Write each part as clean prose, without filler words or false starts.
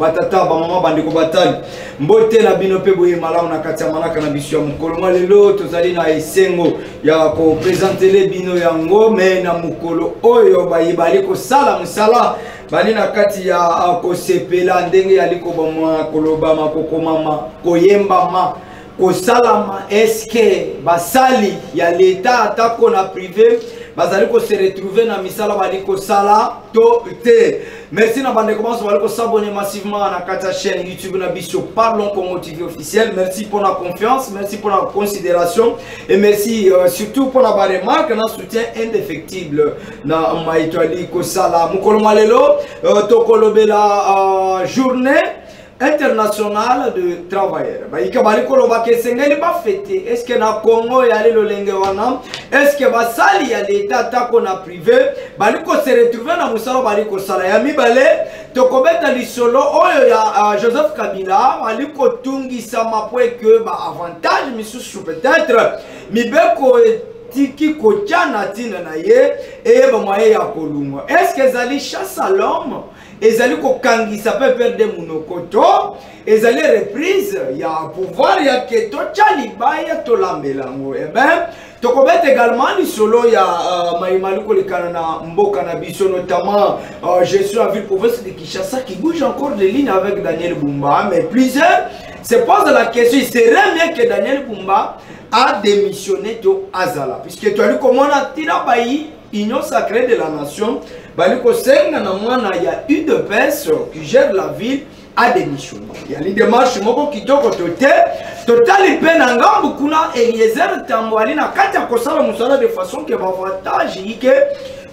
batata ba mama bandeko batali mbote na bino pe boye malamu na kati ya malaka na biso ya mukolo mwa lelo tozali na esengo ya ko présenter bino yango me na mukolo oyo bayibali ko sala musala bali na kati ya ko sepela ndenge ya liko bomwa koloba makoko mama koyemba ma kosalama eske basali ya l'état atako na privé bazali ko se retrouver na misala bali ko sala to te. Merci na bande commence bali ko s'abonner massivement na kata chaîne YouTube na biso Parlons Congo TV officiel. Merci pour la confiance, merci pour la considération et merci surtout pour la remarque na soutien indéfectible na maitwali ko sala mukolo malelo to kolobela journée international de travailleurs. Est-ce que na Congo ya le lenge wana? Est-ce que basali ya l'état tako na privé? Baliko se retrouver na musala baliko sala ya mibale to kobeta lisolo oyo ya Joseph Kabila baliko tungi sama point que ba avantage misusu peut-être mibeko tiki kochana tina na ye et ba moye ya kolunga. Est-ce que zali chasse à l'homme? Ezali ko kangi ça peut perdre monokoto ezali reprise ya pouvoir ya keto chaliba ya tolambelango et ben tokobet également ni solo ya maimaliko lekana na mboka na biso notamment je suis à ville province de Kinshasa qui bouge encore de ligne avec Daniel Bumba mais plusieurs se posent la question il serait bien que Daniel Bumba a démissionné de Azala puisque tu as vu comment on a tiré bayi Union sacrée de la nation, Baliko Senga na mwana ya UDPS qui gère la ville a démissionné. Il y a les démarches moko kitoko totali pena ngambu kuna Eliezer Tambwali na kati ya kosala musala de façon que avantage yike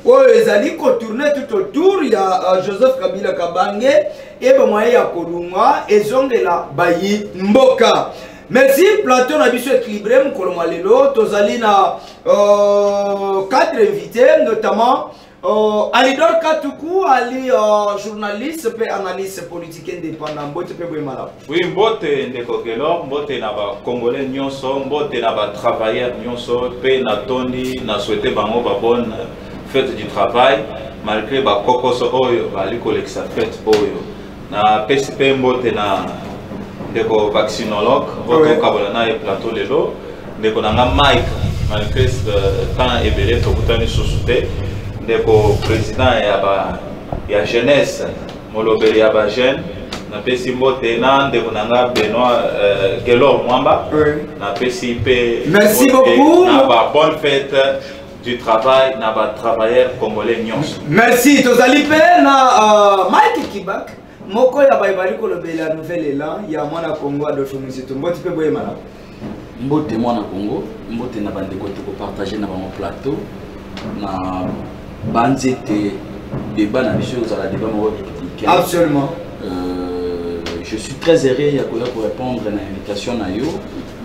oyo ezali ko tourner tout autour ya Joseph Kabila Kabange et ba moyen ya kolunga ezongela bayi mboka. Merci, plateau na biso équilibré, mukolo malelo, tozali na 4 invités, notamment Alidor Katuku, Ali journaliste et analyste politique indépendant. Mbote pe boye malamu. Oui, mbote ndeko kelo, mbote na ba congolais nyonso, mbote na ba travailleurs nyonso, pe na tondi na souhaiter bango ba bonne fête du travail malgré ba kokoso oyo ba liko lekisa fête oyo. Na PCP mbote na ndeko vaccinologue votre kabolana et plateau lelo ndeko nanga Mike malgré tant ebele tokutani sosute ndeko président ya jeunesse molobeli ya ba jeune na pesi mbote na ndeko nanga Benoît Gelor Mwamba na pesi pe merci beaucoup na ba bonne fête du travail na ba travailleurs congolais nyonso merci tozali pe na Mike Kibak moko ya baibali ko lobela nouvelle élan ya mwana Congo Adolphe Museto mbote pe boye mala mbote mwana Congo mbote na bande ko partager na ba plateau na banzete débat na biso za la débat mo absolument je suis très heureux ya ko répondre na invitation na yo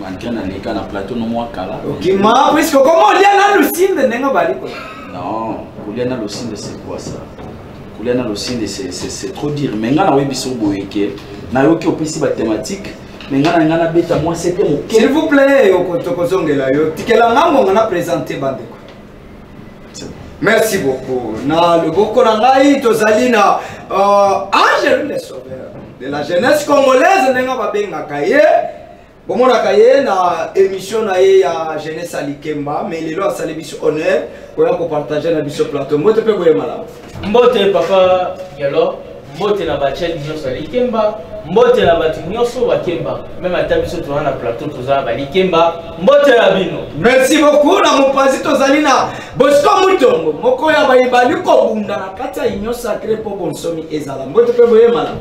malgré na leka na plateau no mwa kala OK ma puisque comment lien na lusinde nenga bali ko non lien na lusinde c'est quoi ça c'est trop dire mais ngana webiso boyeke na yoki opesi ba thématique mais ngana beta moi c'est bien s'il vous plaît okotokozongela yo tikela ngango ngana présenter bandeko merci beaucoup na le boko ngai tozali na Angel le sauveur de la jeunesse congolaise nenga babenga kaye bomona kaye na émission na ya jeunesse alikemba mais lelo asali biso honneur ko partager na biso plateau mbote pe boye malamu mbote papa Gelo mbote na bachel nyonso alikemba mbote na batu nyonso bakemba même ata biso tozana na plateau tozala balikemba mbote na bino merci beaucoup na mopanzi tozali na Bosco Mutombo moko ya baibali ko bunda na kati ya Union sacrée po bonsomi ezala mbote pe boye malamu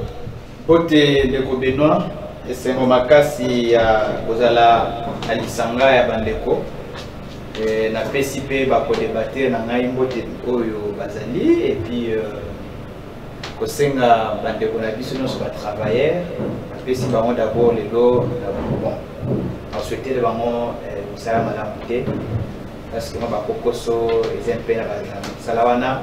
mbote ndeko Benoît esengo makasi ya kozala alisanga ya bandeko na PCP ba ko débattre na ngai mbote oyo bazali et puis kosenga bandeko na biso nyonso ba travailleurs PCP bango d'abord lelo bon ensuite le bango musala malamu te parce que ba kokoso ezempe na ba salawana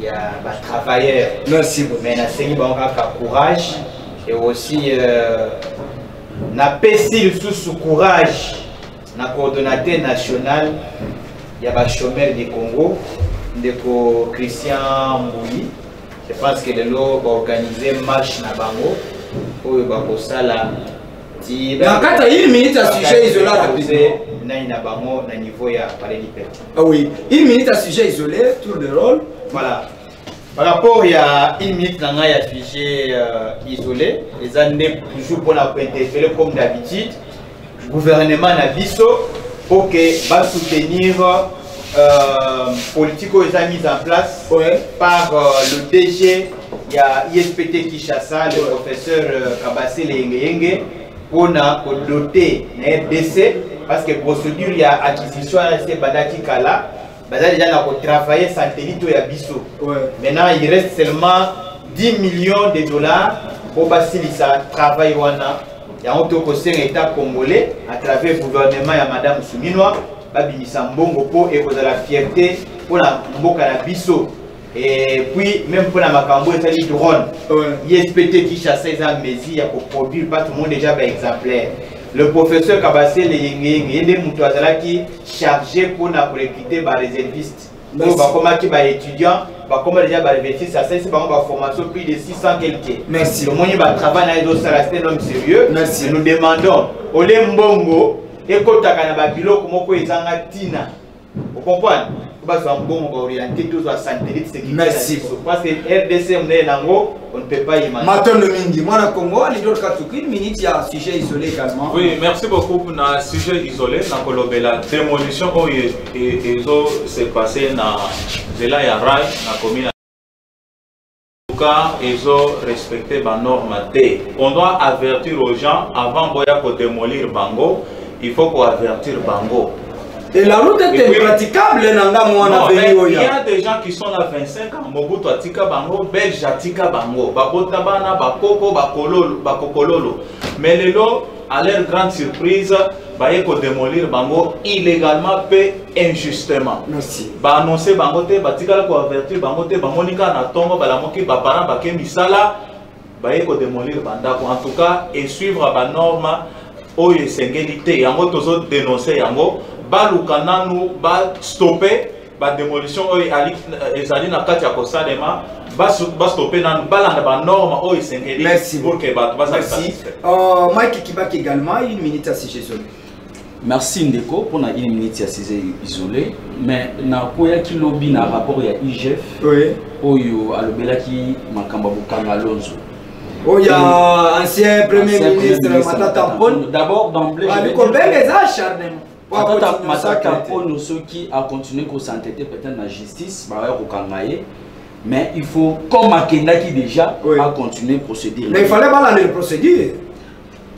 ya ba travailleurs merci beaucoup mais na sengi bango ka courage et aussi na PCP sous courage na coordonnateur national ya ba chômeur du Congo ndeko Christian Mbouli Je pense que les lots vont organiser marche na bango pour bakosala ti dans 1 minute à sujet isolé rapidement na bango na niveau ya palais du peuple. Ah oui, 1 minute à sujet isolé, tour de rôle. Voilà. Par rapport à 1 minute dans un sujet isolé, les années toujours pour la interférer comme d'habitude, le gouvernement n'a biso pour que va soutenir politique qui est mise en place par le DG, il y a ISPT Kinshasa, le professeur Kabase Lengeyenge, pour doter la RDC, parce que procédure il y a acquisition de Badaki Kala. Déjà travaillé satellite à Bissau. Maintenant il reste seulement 10 millions de dollars pour faciliter le travail. Il y a un État congolais à travers le gouvernement de Madame Souminoa, Mbongo et la fierté pour la Mboka Bissau. Et puis même pour la Makambo et le drone. ISPT qui chasse les Amézi pour produire pas tout le monde déjà exemplaire. Le professeur Kabase Leyenge qui est chargé pour recruter les réservistes. Pour les étudiants, comme déjà les réservistes, ça c'est une formation plus de 600 quelques. Merci. Le monde va travailler dans un homme sérieux. Merci. Nous demandons au Mbongo et quand tu as un bilo comment tina. Vous comprenez? Merci. Parce que RDC on ne peut pas imaginer. Maintenant le Mingi, moi na Congo, les autres 1 minute il y a un sujet isolé également. Oui, merci beaucoup pour un sujet isolé. La démolition qui s'est passée dans la Rai, la commune. En tout cas, ils ont respecté les normes. On doit avertir aux gens avant de démolir Bango, il faut qu'on avertir Bango. Et la route est impraticable, il y a des gens qui sont là 25 ans, Mobutu Atika Bango, Belge Atika Bango, Bakotabana, Bakoko, Bakokololo. Mais les lots, à leur grande surprise, ils vont démolir Bango illégalement, peu injustement. Merci. Ba annoncer Bango, Batika pour avertir Bango, Bamonika Natongo, Balamoki, Bapara, Baké Misala, ils vont démolir Bandako. En tout cas, et suivre la norme, Oye Sengélité, Yango Tozo dénoncer Yango. Balukana nous va stopper la démolition ezali na kati ya kosalema ba stopper na balanda ba norme o isengeli pour que ba satisfait. Mike Kibaki également 1 minute à sujet isolé. Merci Ndeko pour na 1 minute à sujet isolé, mais na koya ki lobby na rapport ya IGF. Oui. Oyo alobelaki makamba bukanga Lonzo. Oh, il y a ancien premier ministre Matata Mpone. D'abord d'emblée je vais dire acharnement. Matata Mpone ceux qui a continué à s'entêter peut-être dans la justice, mais il faut comme Akenda qui déjà a continué à procéder. Mais il fallait pas la procédure.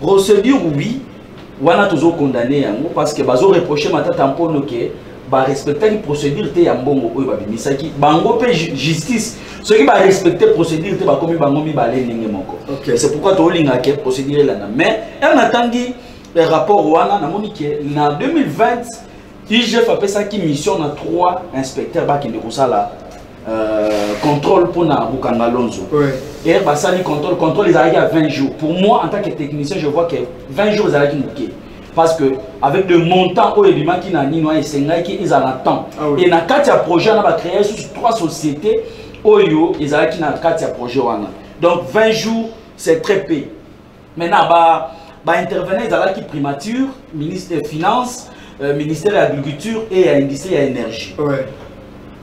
Procédure oui, on a toujours condamné parce que bazo reproché Matata Mpone que ba respecter les procédures te yambongo oyo babimisaki bango pe justice ceux qui ba respecter procédure te ba komi bango mi balé ndenge moko. C'est pourquoi to linga ke procédure là mais on attendit le rapport wana na monique na 2020 IGF a fait ça qui mission na 3 inspecteurs ba kende kosala contrôle pour na Bukanga Lonzo. Et bah ça les contrôle les arrivent à 20 jours. Pour moi en tant que technicien je vois que 20 jours ils arrivent moké. Parce que avec le montant où les qui n'a ni noyé c'est qui ils ont le temps. Et na 4 projets on va créer sur 3 sociétés oyo ils ont qui na 4 projets wana. Donc 20 jours c'est très peu. Maintenant bah intervenir dans la qui primature, ministre des Finances, ministère de l'Agriculture et de l'Industrie et de l'Énergie.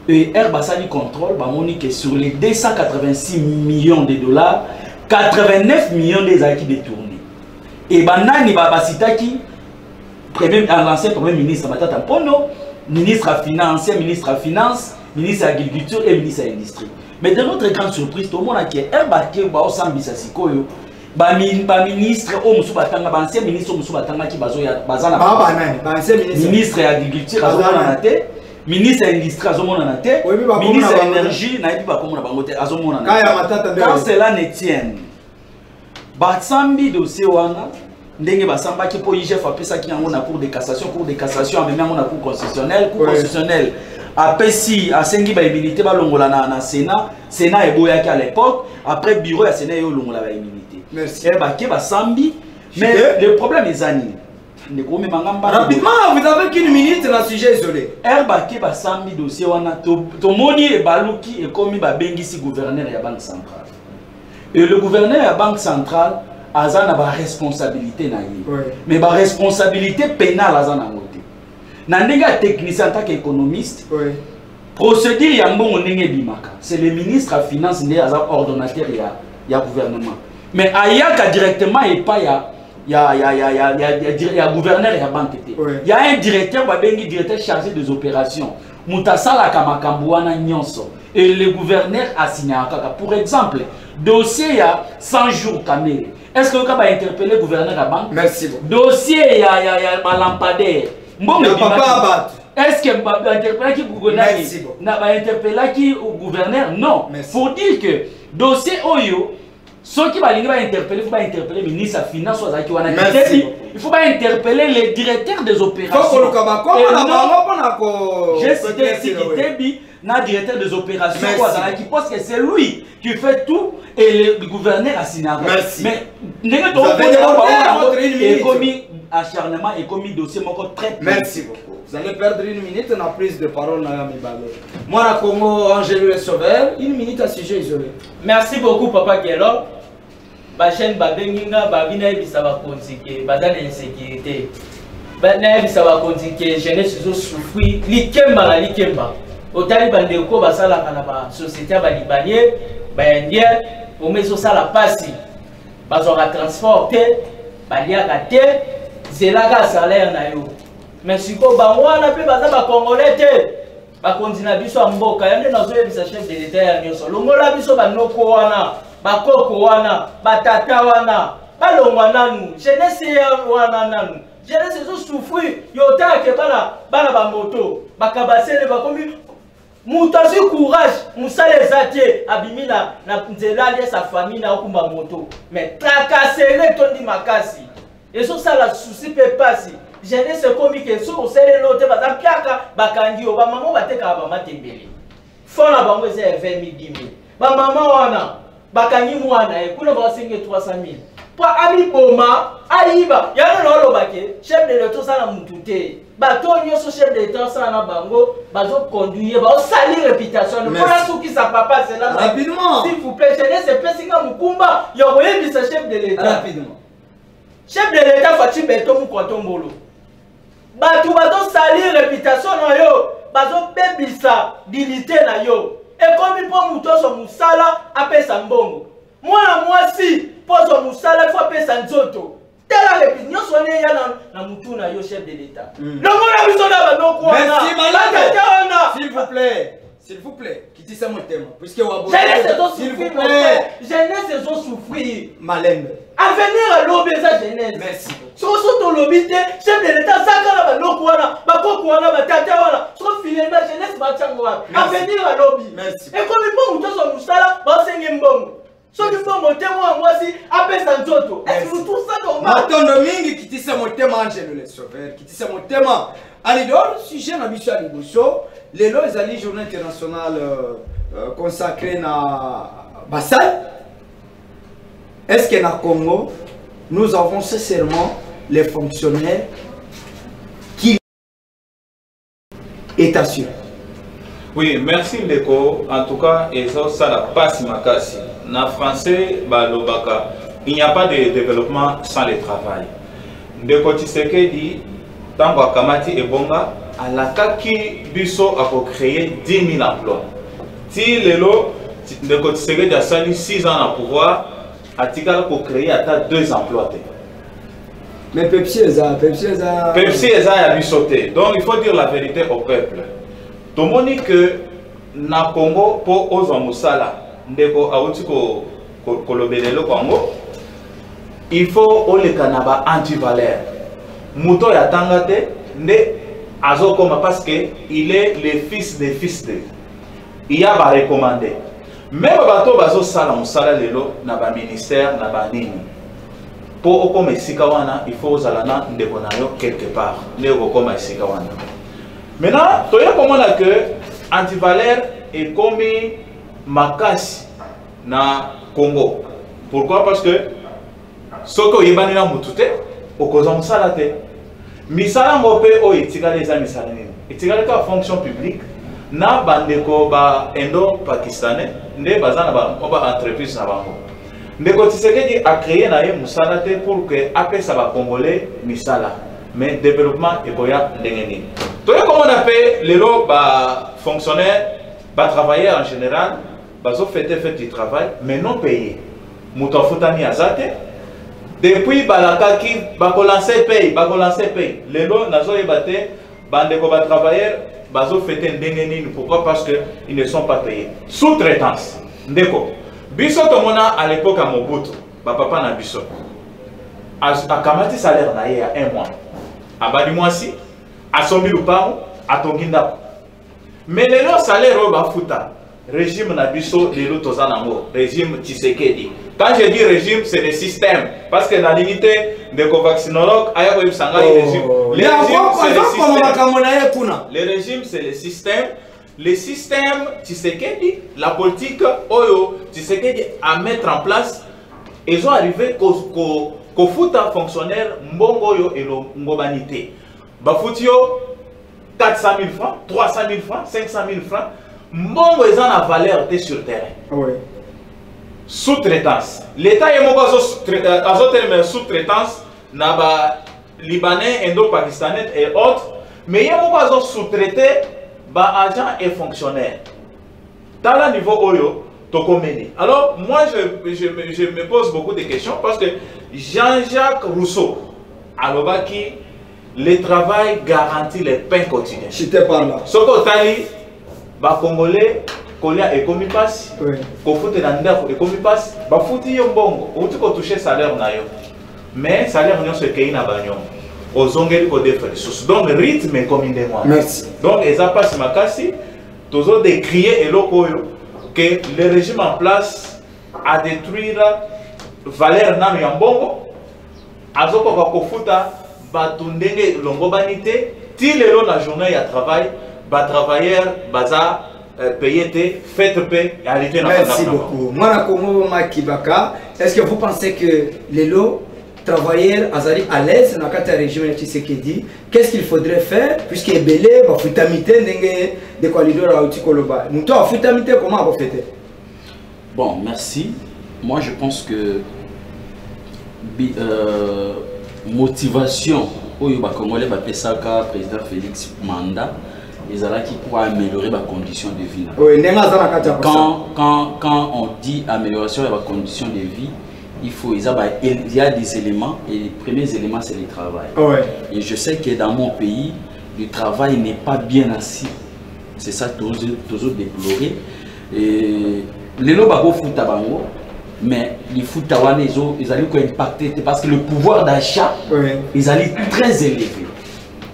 Et Herbasali contrôle, bah monique sur les 286 millions de dollars, 89 millions des acquis détournés. Et bah nani bah basitaki l'ancien premier ministre Matata Mpone, ministre à Finance, ancien ministre à Finance, ministre à l'Agriculture et ministre à l'Industrie. Mais de notre grande surprise, tout le monde a dit Herbake bah au sambisa sikoyo. Ba ministre o musu batanga ba ancien ministre o musu batanga ki bazo ya bazana ba nani ba ancien ministre ya agriculture azomona na te ministre ya industrie azomona na te ministre ya énergie na yebi ba komona bango te azomona na quand cela ne tienne ba sambi dossier wana ndenge ba sambaki po IGF apesa ki yango na cour de cassation amemi yango na cour constitutionnelle apesi asengi ba immunité ba longola na Sénat eboyaki à l'époque après bureau ya Sénat yo longola ba immunité. Merci. Mais le problème est Zani. Rapidement, vous avez qu'une minute dans le sujet isolé. Herbaki ba sambi dossier wana to moni e baluki e komi ba bengisi gouverneur ya banque centrale. Et le gouverneur ya banque centrale azana ba responsabilité na ye. Mais ba responsabilité pénale azana ngote. Na ndenge technicien en tant qu'économiste. Procédure ya mbongo ndenge bimaka. C'est le ministre à finance ndé aza ordonnateur ya gouvernement. Mais ayaka directement et pas il y a gouverneur et banque. Il y a un directeur, directeur chargé des opérations. Moutasala Kamakambouana Nyonso. Et le gouverneur a signé un cas. Pour exemple, dossier il y a 100 jours Kamere. Est-ce que vous avez interpellé le gouverneur à la banque? Merci beaucoup. Dossier il y a un lampadaire. Est-ce que vous avez interpellé le gouverneur? Non. Pour dire que dossier Oyo. Ceux qui vont interpeller, il faut pas interpeller le ministre des Finances, il faut pas interpeller les directeurs des opérations. J'ai cité ici le directeur des opérations, qui pense que c'est lui qui fait tout et le gouverneur a signé. Mais vous avez commis acharnement et commis dossier très. Merci beaucoup. Vous allez perdre une minute dans la prise de parole. Moi, la Congo, Angélou le Sauveur, une minute à sujet isolé. Merci beaucoup, Papa Guélo. Ma chaîne Babenginga, Babina Bisaba Kontike, Badan insécurité. Bana Bisaba Kontike, jeunesse souffri, Likemba la Likemba. Au Taliban de Ko Basala Kanaba, société Balibanier, Bayandien, au Meso Sala Passi, Bazora transporté, Baliaga Té, Zelaga salaire Nayo. Mais si ko Bangwana pe Bazaba Congolais Té, Bakondina Biso Amboka, Yande Nazoye Bisa chef de l'État ya Nyoso, Longola Biso Banoko Wana. Bakoko wana, batata wana, balongwana nu, jeunesse wana nanu, jeunesse zo souffrir, yota ke bana ba moto, bakabasele bakomi mutazi courage, musale zatie abimina na nzela de sa famille na okumba moto, mais tracasser tondi makasi. Et ça la souci peut passer. Jeunesse komi ke so osele lote bazapiaka bakangi o ba maman bateka ba matembele. Fona bango ze 20 000 10 000. Ba maman wana bakangi mwana e kuna basenge 300 000 pa abi boma aiba yana lolo bake chef de l'État ça na mutute bato nyoso chef de l'État ça na bango bazo conduire ba salir réputation ne pas tout qui ça papa c'est là rapidement s'il vous plaît jeunesse pesinga mukumba yo yebi sa chef de l'État rapidement chef de l'État fati beto mu kwatombolo bato bazo salir réputation na yo bazo bebisa dignité na yo. Et comme il faut mouton sur Moussala, appelle sa mbongo. Moi, si, pour son Moussala, il faut appeler sa nzoto. Telle la réunion, son nez, na mouton, yo chef de l'État. Le monde a besoin d'avoir nos merci, malade. S'il vous plaît, quittez ça mon thème. Puisque vous avez s'il vous plaît. Jeunesse, ils ont souffert. Malène. À venir à l'obé, sa jeunesse. Merci. Surtout ton lobby, chef de l'État, ça, quand on a l'okwana, bakokwana, batatawana, sauf filer ma jeunesse, batangwa. À venir à l'obby. Merci. Et comme il faut mouton sur Moussala, basenye mbongo. Sauf qu'il faut monter moi aussi, appelle sa nzoto. Est-ce que vous trouvez ça normal? Attends, Domingue, quittez ça mon thème, Angelo le Sauveur. Quittez ça mon thème. Allez, dans le sujet, on a mis sur Liboso. Les lois, ils allaient journée internationale consacrée à Bassal. Est-ce que dans Congo, nous avons sincèrement les fonctionnaires qui est assuré? Oui, merci Ndeko. En tout cas, ça la passe makasi. En français, balobaka, il n'y a pas de développement sans le travail. Ndeko Tshisekedi, tango akamati ebonga, alakaki biso a créer 10 000 emplois. Si lelo Ndeko Tshisekedi a sali 6 ans à pouvoir, atikala pour créer à 2 emplois. Mais Pepsi est à bisoté. Donc il faut dire la vérité au peuple. Tout le monde dit que na Congo pour Ozo Moussala, ndeko auti ko kolobelelo Congo, il faut ole kanaba anti-valeur. Mouto ya tangate ne azokoma parce que il est le fils des fils de. Il y a ba recommandé. Même bato bazo sala musala lelo na ba ministère na ba nini. Pour okoma esika wana, il faut ozalana ndeko na yo quelque part. Ne okoma esika wana. Maintenant, tu as compris que antivaleur est comme makasi na Congo. Pourquoi? Parce que ce que tu as dit, au cause de ça, misala ngope o etikala eza misala nini etikala ka fonction publique na bandeko ba indo pakistanais nde baza na ba entreprise na bango ndeko Tshisekedi a créé na ye musala te pour que apesa ba congolais misala mais développement ekoya ndenge nini toye comme on appelle lelo ba fonctionnaire ba travailleurs en général bazo fait du travail mais non payé muto afutani azate depuis balakaki bakolancer paye lelo nazo yebate bandeko ba travailleurs bazo fêter ndenge nini pourquoi parce que ils ne sont pas payés sous-traitance ndeko biso tomona à l'époque à Mobutu ba papa na biso akamati salaire na ye ya 1 mois abali mwasi asombi lupango atongi ndako mais lelo salaire oyo bafuta régime na biso lelo toza nango régime Tshisekedi. Quand je dis régime, c'est le système. Parce que dans l'unité de vaccinologue, le régime, c'est le système. Le système Tshisekedi, la politique, Oyo, Tshisekedi à mettre en place, ils ont arrivé qu'au foot un fonctionnaire, Mbongo et l'Ngobanité. Bafutio, 400 000 francs, 300 000 francs, 500 000 francs. Mbongo, ils ont la valeur sur le terrain. Oui. Sous-traitance. L'État est mon sous-traitance na ba libanais, indo-pakistanais et autres, mais il y a mon sous-traité ba agents et fonctionnaires. Dans le niveau Oyo, Tokomeni. Alors moi je me pose beaucoup de questions parce que Jean-Jacques Rousseau, alors qui le travail garantit les pains quotidiens. J'étais pas là. Soko Tali, ba Congolais. Kolia ekomi passe, kofoute na ndako ekomi passe, bafuti yo mbongo, outi ko toucher salaire na yo. Mais salaire nyonso ekei na banyo. Ozongeli ko defre sous. Donc rythme ekomi ndemo. Merci. Donc eza passe makasi, tozo de crier eloko yo que le régime en place a détruire valeur nanu ya mbongo. Azoko ko kofuta batundenge longo banité, ti lelo na journée ya travail, ba travailleur baza payé, faites paix et arrêtez. Merci beaucoup. Moi, Kongo Makibaka, est-ce que vous pensez que les lots travailleurs azali à l'aise dans le régime Tshisekedi, qu'est-ce qu'il faudrait faire puisque belé ba futamité ndenge de corridor à Utikoloba. Muto a futamité comment va faire? Bon, merci. Moi je pense que motivation au Yoba Congolais ba pesaka président Félix Manda ils allaient qui pour améliorer les conditions de vie. Oui, quand on dit amélioration de les conditions de vie, il y a des éléments et les premiers éléments c'est le travail. Ouais. Et je sais que dans mon pays, le travail n'est pas bien assis. C'est ça que toujours déplorer. Et les lobagos foutent à bango, mais les foutent à wane ils allaient impacter parce que le pouvoir d'achat, ils allaient très élevé.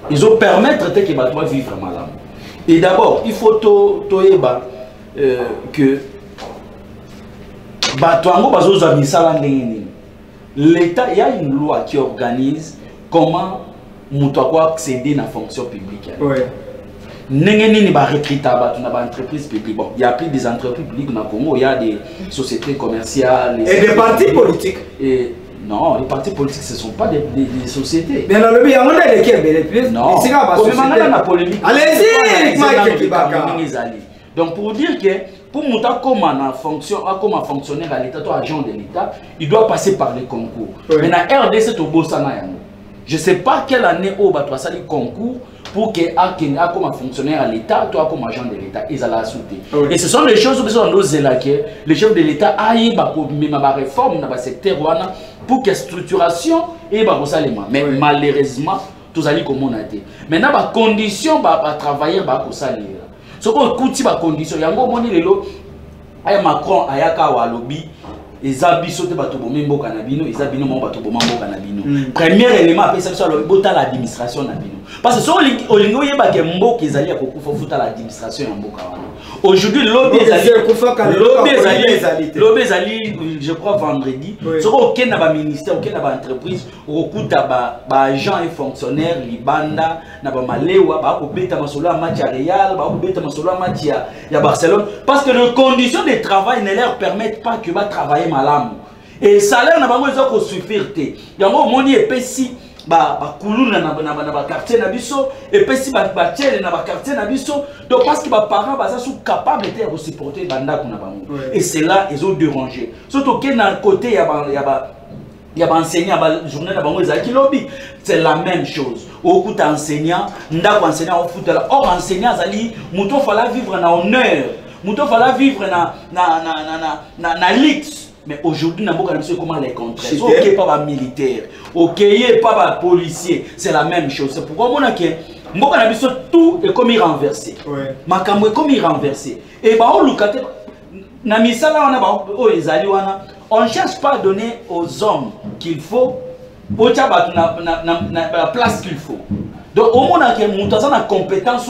Ils ont permettre que les bâtiments vivent mal. Et d'abord, il faut que l'État, il y a une loi qui organise comment on doit accéder à la fonction publique. Il y a plus des entreprises publiques au Congo, il y a des sociétés commerciales. Et des partis politiques. Non, les partis politiques, ce ne sont pas des sociétés. Mais dans le pays, on a des non, allez-y, donc pour dire que pour monter comme un fonctionnaire à l'État, un agent de l'État, il doit passer par les concours. Mais dans la RDC, je ne sais pas quelle année on va passer les concours pour que comme un fonctionnaire à l'État, toi comme agent de l'État, ils allaient sauter. Et ce sont les choses où les chefs de l'État aillent ma réforme dans le secteur pour que la structuration et mais malheureusement, tout allait comme on a dit. Maintenant, les conditions pour travailler, ce qu'on coûte les conditions, il y a un moment où Macron a lobby. Les habits de bateau bomé mboka na bino, les habits no bateau bomé mboka na bino. Premier élément après ça le bota l'administration na bino. Parce que so olingo yeba ke mboka ezali ya kokufa futa l'administration ya mboka wana. Aujourd'hui lobby ezali je crois vendredi. So aucun na ba ministère, aucun na ba entreprise, okuta ba agents et fonctionnaires libanda na ba malewa ba ko beta masolo ya match ya Real, ba ko beta masolo ya match ya Barcelone parce que les conditions de travail ne leur permettent pas que va travailler. Et le salaire n'a pas besoin de suffire. Il y a un moment où bakuluna na quartier na biso et puis si batiele na quartier na biso donc parce que parents baza sous capable de supporter bandako na bango et c'est là ils ont dérangé surtout que dans côté il y a enseignant journée na bango ezaki lobby c'est la même chose au enseignant ndako enseignant au foot là or enseignant azali muto fala vivre na honneur muto fala vivre na luxe. Mais aujourd'hui, comment les contraires? Ok, pas les militaires, ok, pas les policiers, c'est la même chose. C'est pourquoi tout est comme renversé. Makambo est comme renversé. Et on ne cherche pas à donner aux hommes qu'il faut pour la place qu'il faut. Donc, au moins, on a une compétence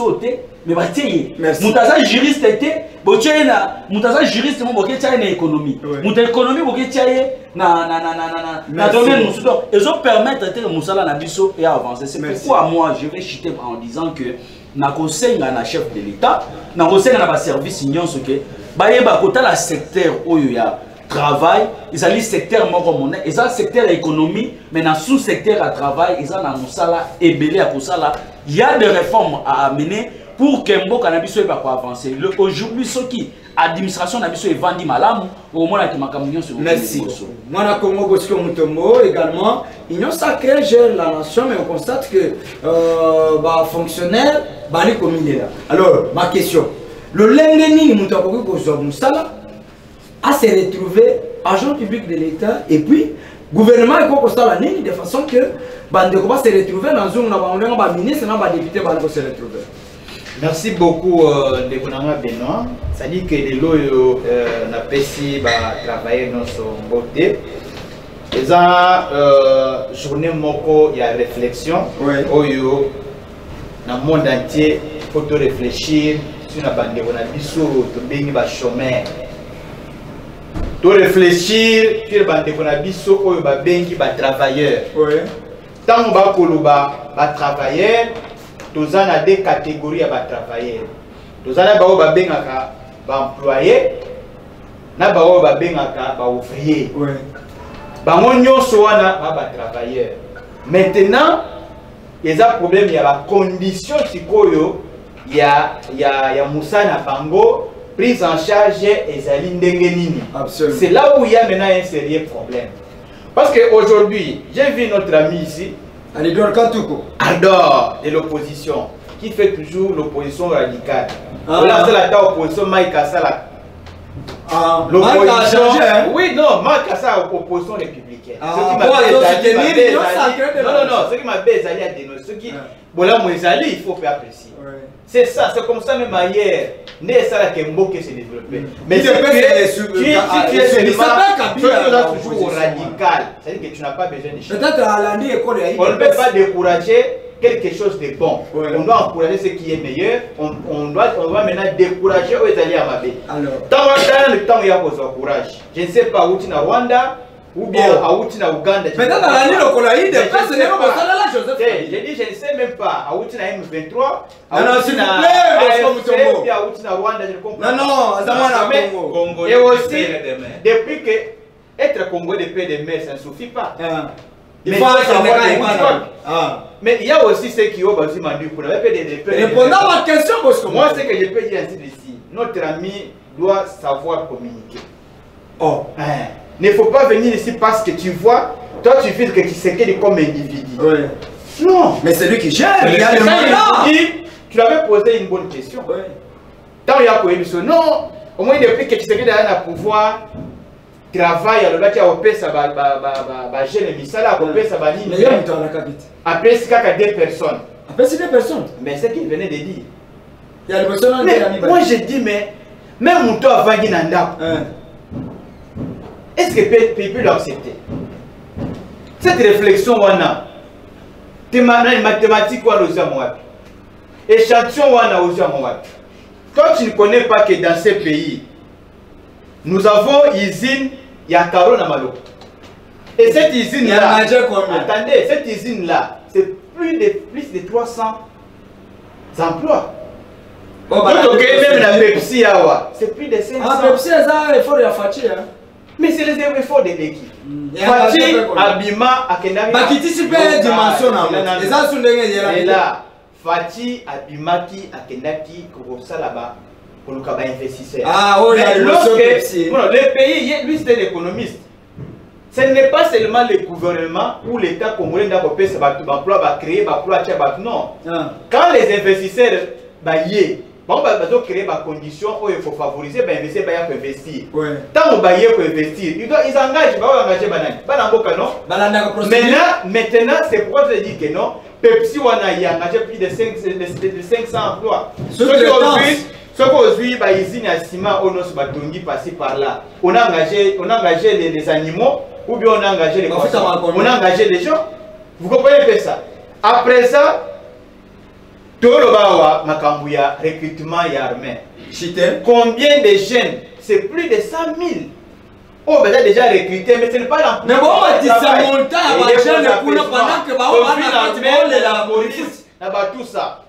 mais mutaza juriste était mutaza juriste mo na économie muta économie na domaine musudo ils ont permettre de musala na biso et avancer. C'est pourquoi moi je vais chuter en disant que na kosenga na chef de l'état na kosenga na ba service nyonso ke bayeba kota la secteur oyo ya travail ils ont le secteur moko monnaie ils ont le secteur économie mais dans sous secteur à travail ils ont na musala ebelé à kosala il y a des réformes à amener pour que Mboka na biso eba ko avancer. Aujourd'hui ce qui administration na biso est vendu malamu au moins que makamyo sur. Merci. Moi na Congo Bosco Mutombo également Union sacrée gère la nation mais on constate que fonctionnaire bali comme il est là. Alors ma question le lengeni mutako ko zo musala a se retrouver agent public de l'État et puis gouvernement est comme ça nini de façon que bande ko va se retrouver dans une ba ministre na ba député ba se retrouver. Merci beaucoup de Bonanga Benoît. Ça dit que les lois na pesi ba travailler dans son beauté. Les journée moko il y a réflexion. Oyo dans le monde entier faut réfléchir sur la bande on a biso to bengi ba chômeur. To réfléchir sur la bande on a biso oyo ba bengi ba travailleur. Tant ba koloba ba travailleur tous en a deux catégories à travailler. Tous en a bao ba bengaka ba employé, na bao ba bengaka ba ouvrier. Ba monyo soana ba travailleur. Maintenant, il y a un problème, il y a la condition sikoyo, il y a musana bango prise en charge ezali ndenge nini. C'est là où il y a maintenant un sérieux problème. Parce que aujourd'hui, j'ai vu notre ami ici Adore de l'opposition, qui fait toujours l'opposition radicale. Là, c'est la opposition Mike Assala. L'opposition. Oui, non, Mike Assala, opposition républicaine. Ce qui m'a baisé à dénoncer. Ce qui, il faut faire apprécier. C'est ça, c'est comme ça même hier. Né ça là que Mboké s'est développé. Mais si tu es toujours radical, c'est-à-dire que tu n'as pas besoin de choses. On ne peut pas décourager quelque chose de bon. On doit encourager ce qui est meilleur. On doit maintenant décourager aux alliés à Mabé. Dans le temps, il y a besoin de courage. Je ne sais pas où tu es au Rwanda. Ou bien à Outina Ouganda. Maintenant, dans l'année, le Colaïde, c'est même pas ça là, Joseph. J'ai dit, je ne sais même pas. À Outina M23. Non, s'il vous plaît, à Outina Rwanda, je comprends. Non, Azamana Congo. Et aussi, depuis que être Congo de paix de mer, ça ne suffit pas. Il faut savoir. Mais il y a aussi ceux qui ont besoin de pour la paix de paix. Répondant à ma question, moi, ce que je peux dire ainsi d'ici, notre ami doit savoir communiquer. Oh. Ne faut pas venir ici parce que tu vois, toi tu filtres que tu sais qu'il est comme individu. Non. Mais c'est lui qui gère. Il y a le mandat. Tu l'avais posé une bonne question. Tant il y a pour émission. Non. Au moins depuis que tu sais qu'il a un pouvoir, travail, alors là tu as opéré ça, jeune misala, opéré ça, mais il y a dans la capitale. Après c'est qu'à deux personnes. Après c'est deux personnes. Mais c'est qu'il venait de dire. Il y a le personne. Moi je dis mais même mon toit avant Guinanda. Est-ce que tu peux l'accepter? Cette réflexion, on a des mathématiques, on a aussi à moi. Échantillon, on a aussi à moi. Toi, tu ne connais pas que dans ces pays, nous avons une usine, il y a Caro Namalo. Et cette usine-là, attendez, cette usine-là, c'est plus de 300 emplois. Même la Pepsi, c'est plus de 500. Ah, Pepsi, il faut la fatiguer. Mais c'est les efforts de l'équipe. Fati Abima Akendami. Bakiti super dimension na. Et ça et là, Fati Abimaki Akendaki Kosa là-bas pour le cabas investisseur. Ah oui, le pays, lui c'était l'économiste. Ce n'est pas seulement le gouvernement ou l'État congolais qui va créer, non. Quand les investisseurs vont créer des conditions où il faut favoriser, les investisseurs vont investir. Tant qu'ils vont investir, ils engagent, maintenant, c'est pourquoi je dis que non. Pepsi a engagé plus de 500 emplois. Ce qu'aujourd'hui, les usines à ciment, on a passé par là. On a engagé les animaux. Ou bien on a engagé les poissons, on a engagé les gens. Vous comprenez un peu ça? Après ça, tout le bawa, Makambouya, recrutement et armée. Combien de jeunes? C'est plus de 100 000. Oh, ben déjà recruté, mais ce n'est pas la. Mais bon, on dit ça monte à la jeune pendant que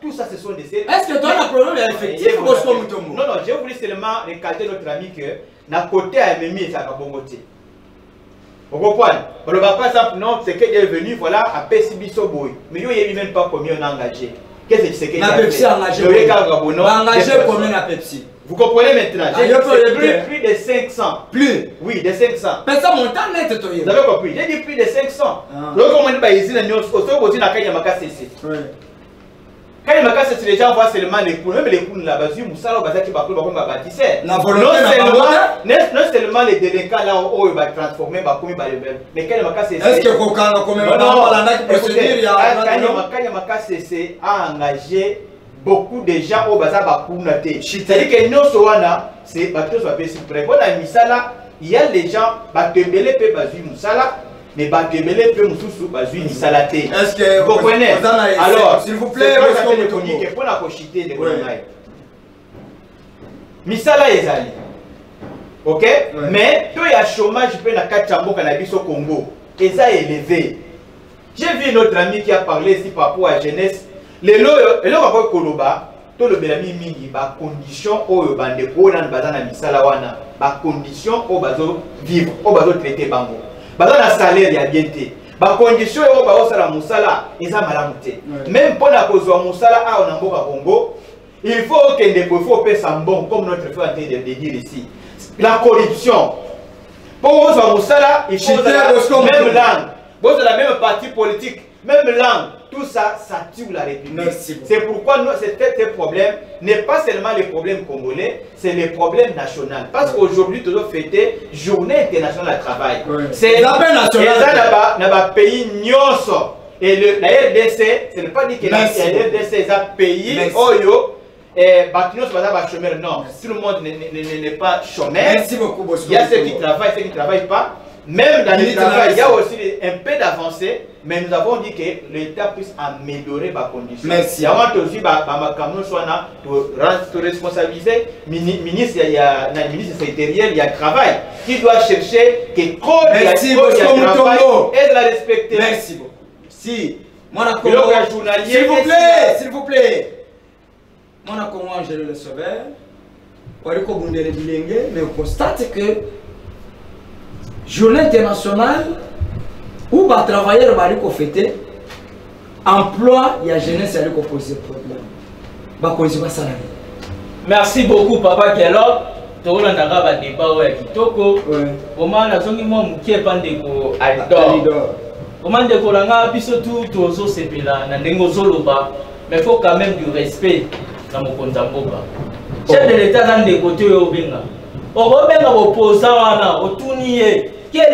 tout ça, ce sont des. Est-ce que toi, tu as un problème effectif ou non, non, j'ai voulu seulement recalter notre ami que, d'un côté, à Mimi, ça va bon côté. Vous comprenez? Le par exemple, non, c'est qu'il est venu, voilà, à Pessibiso Boy. Mais il n'y a même pas combien on a engagé. Qu'est-ce que c'est qu'il a Pepsi engagé. Engagé combien à Pepsi? Vous comprenez maintenant? J'ai plus de 500. Plus? Oui, de 500. Mais ça monte en net, toi. Vous avez compris? J'ai dit plus de 500. Donc, on dit, ici, on a quand même quand les gens voient seulement les poules, même les poules là-bas, non seulement les délinquants là où ils vont transformer, mais quand est-ce que a engagé beaucoup de gens au bazar, c'est-à-dire que nous sommes c'est bateau soit bien prêt. Voilà, il y a les gens, mais Batebele peut nous sous salaté. Est-ce que vous comprenez? Alors, s'il vous plaît, que pour la cochité de Misala est allé. Ok? Mais tout le chômage peut na Kachambo cannabis au Congo. Et ça est élevé. J'ai vu notre ami qui a parlé ici par rapport à la jeunesse. Les lots à Koloba, tout le Belami mingi, ba condition au bande pour dans bazana Misala wana, ba condition au bazo vivre, au bazo traiter bango. Dans le salaire, il y a bien été. Les conditions même pour la cause de Moussala, Congo, il faut que payer ça bon, comme notre frère est en train de dire ici. La corruption. Pour Moussala, il faut la même langue. Vous avez la même parti politique, même langue. Tout ça, ça tue la République. C'est pourquoi ce problème n'est pas seulement le problème congolais, c'est le problème national. Parce qu'aujourd'hui, nous avons fêté Journée internationale du travail. C'est un pays nyonso. Et la RDC, ce n'est pas dit que la RDC est un pays oyo. Non, tout le monde n'est pas chômeur. Merci beaucoup, il y a ceux qui travaillent, ceux qui ne travaillent pas. Même dans le travail, il y a aussi un peu d'avancée, mais nous avons dit que l'État puisse améliorer les conditions. Merci. Il y a aussi pour responsabiliser le ministre secrétariel, il y a travail, qui doit chercher que code il y a travail et de la respecter. Merci beaucoup. Si, moi, s'il vous plaît. Moi, comment je le sauveur, mais on constate que Journée internationale où les travailleurs vont fêter, emploi, il y a jeunesse qui poser problème. Merci beaucoup, Papa Kello. Tout le monde a un débat au Kitoko. Comment on a besoin de mouiller pandeko Alidor. Comment on a besoin de tout tozo sepela na ndengo zoloba, mais faut quand même du respect dans mon kontamboka. Chef de l'État dans des côtés au Benga. Au Benga opposant wana otuniye qui est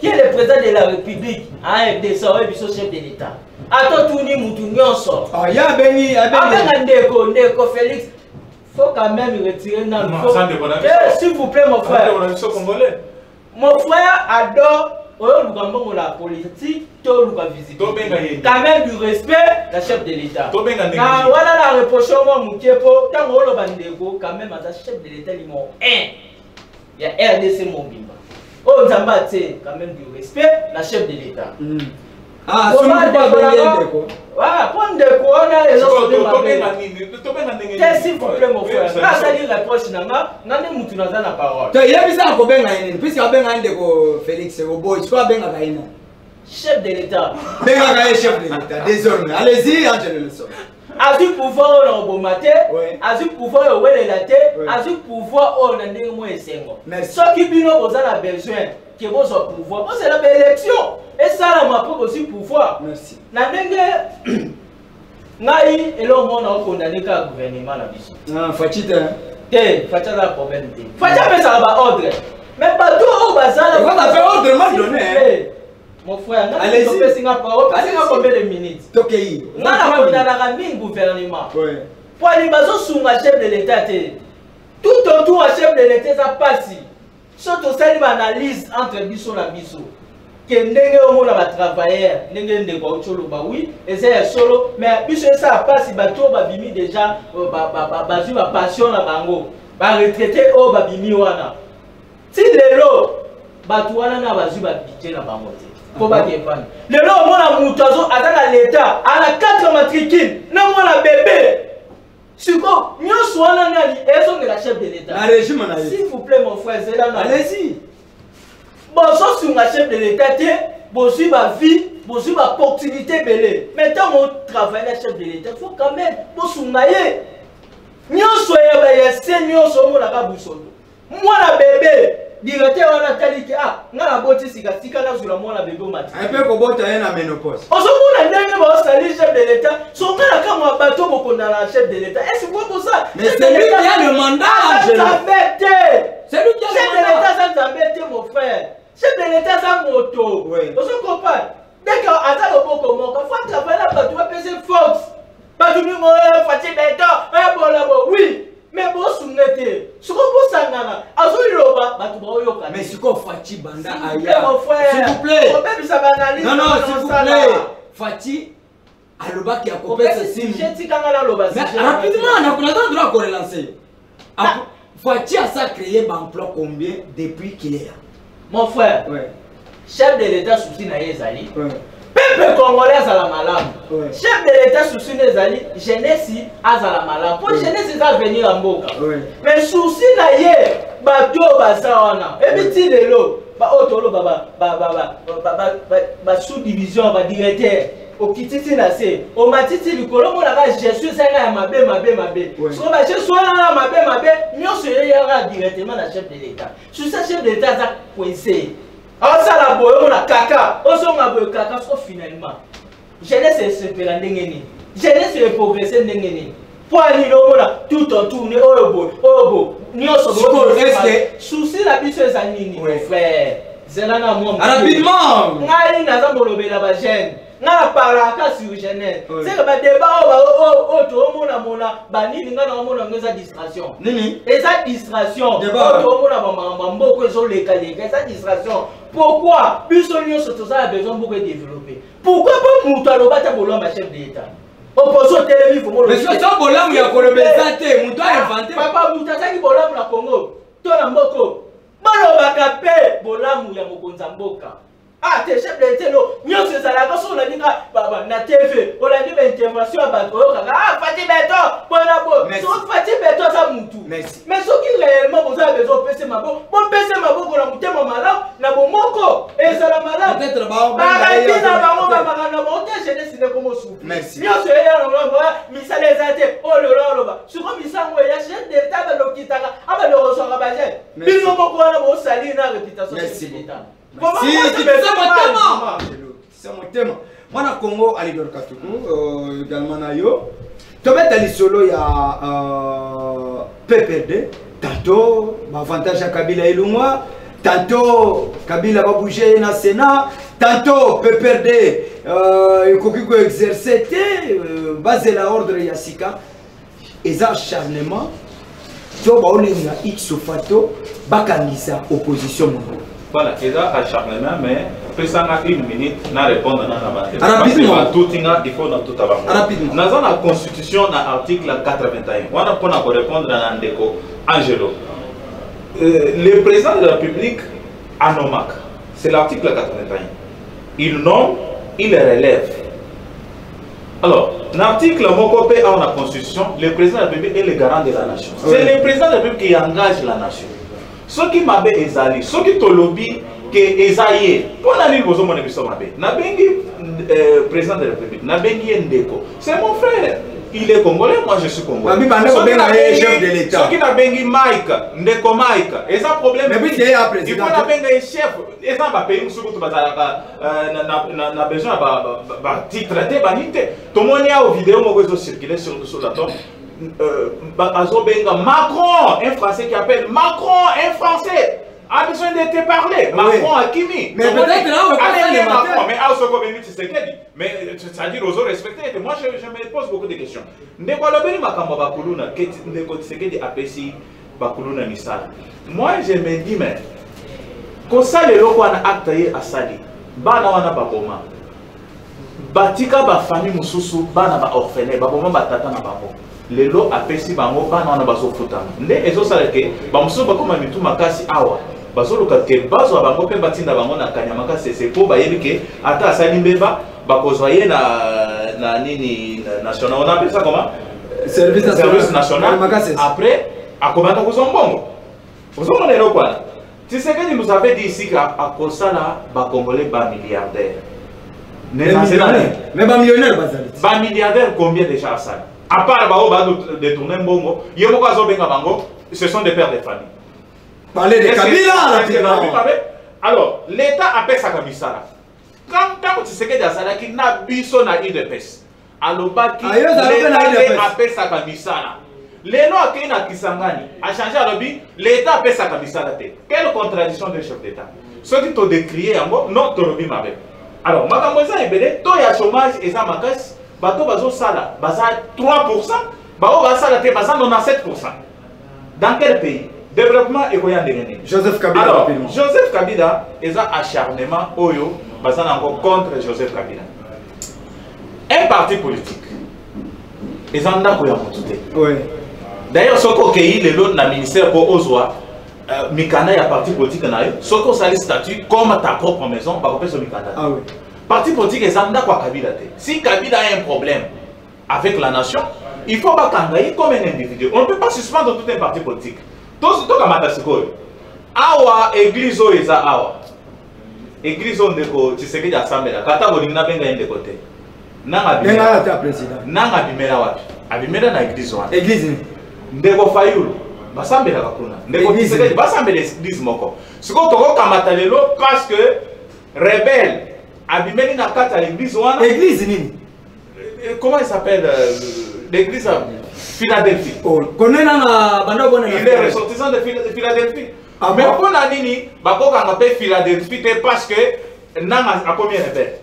le président de la République a été sauvé par chef de l'État. Attends tout ni mutu nyonso. Ah ya beni ndeko Félix. Faut quand même retirer dans le s'il vous plaît mon frère. Mon frère adore la politique, tout le visite. Quand même du respect, la chef de l'État. Voilà la reproche au Mouképo, quand on le bandego, quand même à la chef de l'État, ils m'ont il y a RDC Mobimba. Oh, Zambate, quand même du respect, la chef de l'État. Ah, c'est pas Ndeko. Ah, pour Ndeko, on a les autres. S'il vous plaît, mon frère. Là, ça dit la proche, nana mutu na la parole. Tu y a vu ça à Kobenga, puisqu'il y a bien Ndeko Félix Obo, il faut bien Gaïna. Chef de l'État. Benga Gaïna, chef de l'État, désormais. Allez-y, Angelo Leson. As-tu pouvoir au Bomate, as-tu pouvoir au Welelate, as-tu pouvoir au Nandemo et Sengo. Mais ceux qui vous a besoin que vous ayez pouvoir, c'est la belle élection. Et ça, la m'a aussi pouvoir. Merci. Nandenge, Naï et l'homme a condamné le gouvernement à la vision. Ah, Fatita. Fatita a problème. Fatita, mais ça va ordre. Mais pas tout au bazar. On va faire autrement donné. Mon frère, allez-y. On va combien de minutes? On a un gouvernement. Pour aller sur un chef de l'État, tout autour un chef de l'État, ça passe. Surtout, ça, une analyse entre Bissot et Bissot. Que nous avons travaillé, nous avons oui, et c'est solo, mais Bissot, ça passe, bateau, babimi déjà, basu, passion, la bango, retraité, oh, babimi, wana. Si les lots, bateau, wana, basu, babité, la bango. Faut pas qu'il y ait pas. Le nom on a moutazo à l'État, à la 4 matricule, non on a bébé. C'est quoi? Nous sommes en Nali, elles sont de la chef de l'État. S'il vous plaît, mon frère, c'est là. Allez-y. Bon, ça c'est la chef de l'État, bon, si ma vie, bon, si ma opportunité belée. Maintenant, on travaille la chef de l'État, il faut quand même, bon, sounailler. Nous sommes nous sommes la caboussole. Moi, la bébé. Directeur on a dit que na boti sika na sur la mona bébé mati. Un peu ko bota na ménopause. On se mona ndenge ba sali chef de l'État, son kana kama bateau boko na la chef de l'État. Est-ce que pour ça? Mais c'est lui qui a le mandat. C'est lui qui a le mandat. Chef de l'État ça t'embête mon frère. Chef de l'État ça moto. On se comprend. Dès que ata le boko mon, faut travailler là bateau PC Fox. Bateau ni mo Fatih Beto, bon là bon. Oui. Mais bon, soumettez. Ce qu'on peut s'angana. Mais ce qu'on Fatih Banda Aya. S'il vous plaît. Non, non, s'il vous plaît. Fatih, Aloba qui a coupé ce signe. Mais rapidement, on a le droit de relancer. Fatih a ça créé l'emploi combien depuis qu'il est là? Mon frère, chef de l'État souci na Yezali. Peuple congolais à la malade. Chef de l'État souci Nezali, jeunesse à la malade. Pour jeunesse ça venir en Mboka. Mais souci na ye, bateau basawana. Et puis ti lelo, ba otolo ba sous-division ba directeur. Au kititi na se, au matiti likolo mo la gestion ça ya mabe. So ba gestion na mabe, nyoso ye ya directement na chef de l'État. Sur ça chef de l'État ça coincé. Alors ça la boye on a caca, on s'en a boye caca finalement. Jeunesse espérer ndengeni. Jeunesse est progresser ndengeni. Pour aller là tout en tourner obo. Nyoso souci la biso za nini mon frère. Zelana moi. Rapidement. Ngai na za molobela ba jeune. Na paraka sur jeunesse. C'est que ba débat to mona banini ngana mona ngeza distraction. Nini? Eza distraction. To mona ba mboko ezo leka eza distraction. Pourquoi biso nyonso toza a besoin beaucoup développer? Pourquoi pas mutu bata bolamba chef de l'État? Opposition télévi faut mais c'est ça bolam ya kolobeza te, mutu a inventé. Papa mutu azaki bolam na Congo. To na mboko. Balobaka pe bolam ya mokonza mboka. Ah, t'es chef de l'État, nous sommes à la façon, on a dit na TV, on a dit intervention à Bato, ah, Fatih Beto, bon abo, Fatih Beto, ça moutou. Mais ce qui réellement vous avez besoin de passer ma boue, bon passer ma boue, on a mouté mon malade, na bon moko, et ça la malade. Peut-être arrêtez na bango, na monté, je ne sais comment souffrir. Merci. Nous sommes là, on va, misa les athées, oh le là, sur un misa, il y a chef de l'État, dans l'Okitaka, ah, ben le ressort à Bajet. Bino moko, on a beau salir dans la réputation de l'État. Si, c'est mon thème. Moi, na Congo, Ali Dorkatuku, également Nayo. Tu mets les solo, il y a PPRD. Tantôt, avantage à Kabila et Lumwa. Tantôt, Kabila va bouger dans le Sénat. Tantôt, PPRD, il faut exercer, basé la ordre Yassika. Et ça, acharnement. Tu vois, on est X fato, bakangisa opposition. Voilà, il y a acharnement, mais peut-être une minute na répondre à la rapidement. Il faut dans tout avant. Rapidement. Dans la Constitution, dans l'article 81, on a pour répondre à Ndeko Angelo. Le président de la République, Anomak, c'est l'article 81. Il nomme il relève. Alors, l'article Mokopé dans la Constitution, le président de la République est le garant de la nation. C'est le président de la République qui engage la nation. Ce qui m'a fait Ezali, ce qui te lobby, que Ezaïe, pour la ligne, vous avez dit, président de la République, Nabengi Ndeko, c'est mon frère. Il est congolais, moi je suis congolais. Chef de l'État. Ce qui n'a pas Mike, Ndeko Mike, et ça problème. Mais oui, il y a un président. Il faut n'a pas chef. Et ça va payer sur le n'a besoin de traiter banité. Tout le monde a une vidéo qui circulé sur la tombe. Macron, un Français qui appelle Macron, un Français. A besoin de te parler. Macron a Kimi. Mais peut-être là, on va pas Macron. Mais à ce qu'on veut mais c'est-à-dire aux autres respecter. Moi, je me pose beaucoup de questions. Ndeko lobeli makambo bakuluna, ndeko Tshisekedi apesi bakuluna misala. Moi, je me dis mais quand ça le loko na acte ye asali, bana wana baboma. Batika ba famille mususu, bana ba orphelin, baboma batata na babo. Lelo apesi bango bana wana bazofuta. Nde ezo saleke, ba mususu bakoma mitu makasi awa. Bazoluka ke bazo bango pe batinda bango na kanyamaka c'est pour bayebi ke ata asali mbeba bakozwaye na nini national on appelle ça comment service national après akomanda kuzombongo ozomona lelo kwana Tshisekedi nous avait dit ici qu'à Kosala ba congolais ba milliardaire mais ba millionnaire bazali ba milliardaire combien déjà asali à part ba o ba détourner mbongo yemo ko azobenga bango ce sont des pères de famille. Parler de Kabila. Alors, l'État appelle ça comme ça. Quand tu sais que tu as biso na IDPS, alors l'État appelle ça comme ça. Les noms qui na Kisangani a changé à l'objet, l'État appelle ça comme ça. Quelle contradiction de chef d'État? Ceux qui t'ont décrié en mot, non, tu l'objet ma belle. Alors, ma camoisa est belle, toi il y a chômage et ça ma casse, bateau bazo sala, baza 3%, bao basala te baza 97%. Dans quel pays? Développement économique. Joseph Kabila. Alors, Joseph Kabila est un acharnement Oyo, basé encore contre Joseph Kabila. Un parti politique. Ils en ont oui. D'ailleurs, ce qu'on a le ministère pour Ozoa, Mikana y a parti politique, ce qu'on a le statut comme ta propre maison, par rapport à Mikana. Ah oui. Parti politique, ils en ont Kabila. Si Kabila a un problème avec la nation, il faut pas Kangaï comme un individu. On ne peut pas suspendre tout un parti politique. Tout kamata sikoyo awa église o eza awa église on ndeko Tshisekedi asambela kata bolinga benga ende côté nanga bimela ta président nanga bimela wapi abimela na église wana église ndeko Fayulu basambela kakuna ndeko Tshisekedi basambela église moko siko toko kamata lelo parce que rebelle abimeli na kata l'église wana église nini comment il s'appelle l'église Philadelphie. Il est ressortissant de Philadelphie. Mais pour la Nini, on appelle Philadelphie parce que Nanga a commis rebelle.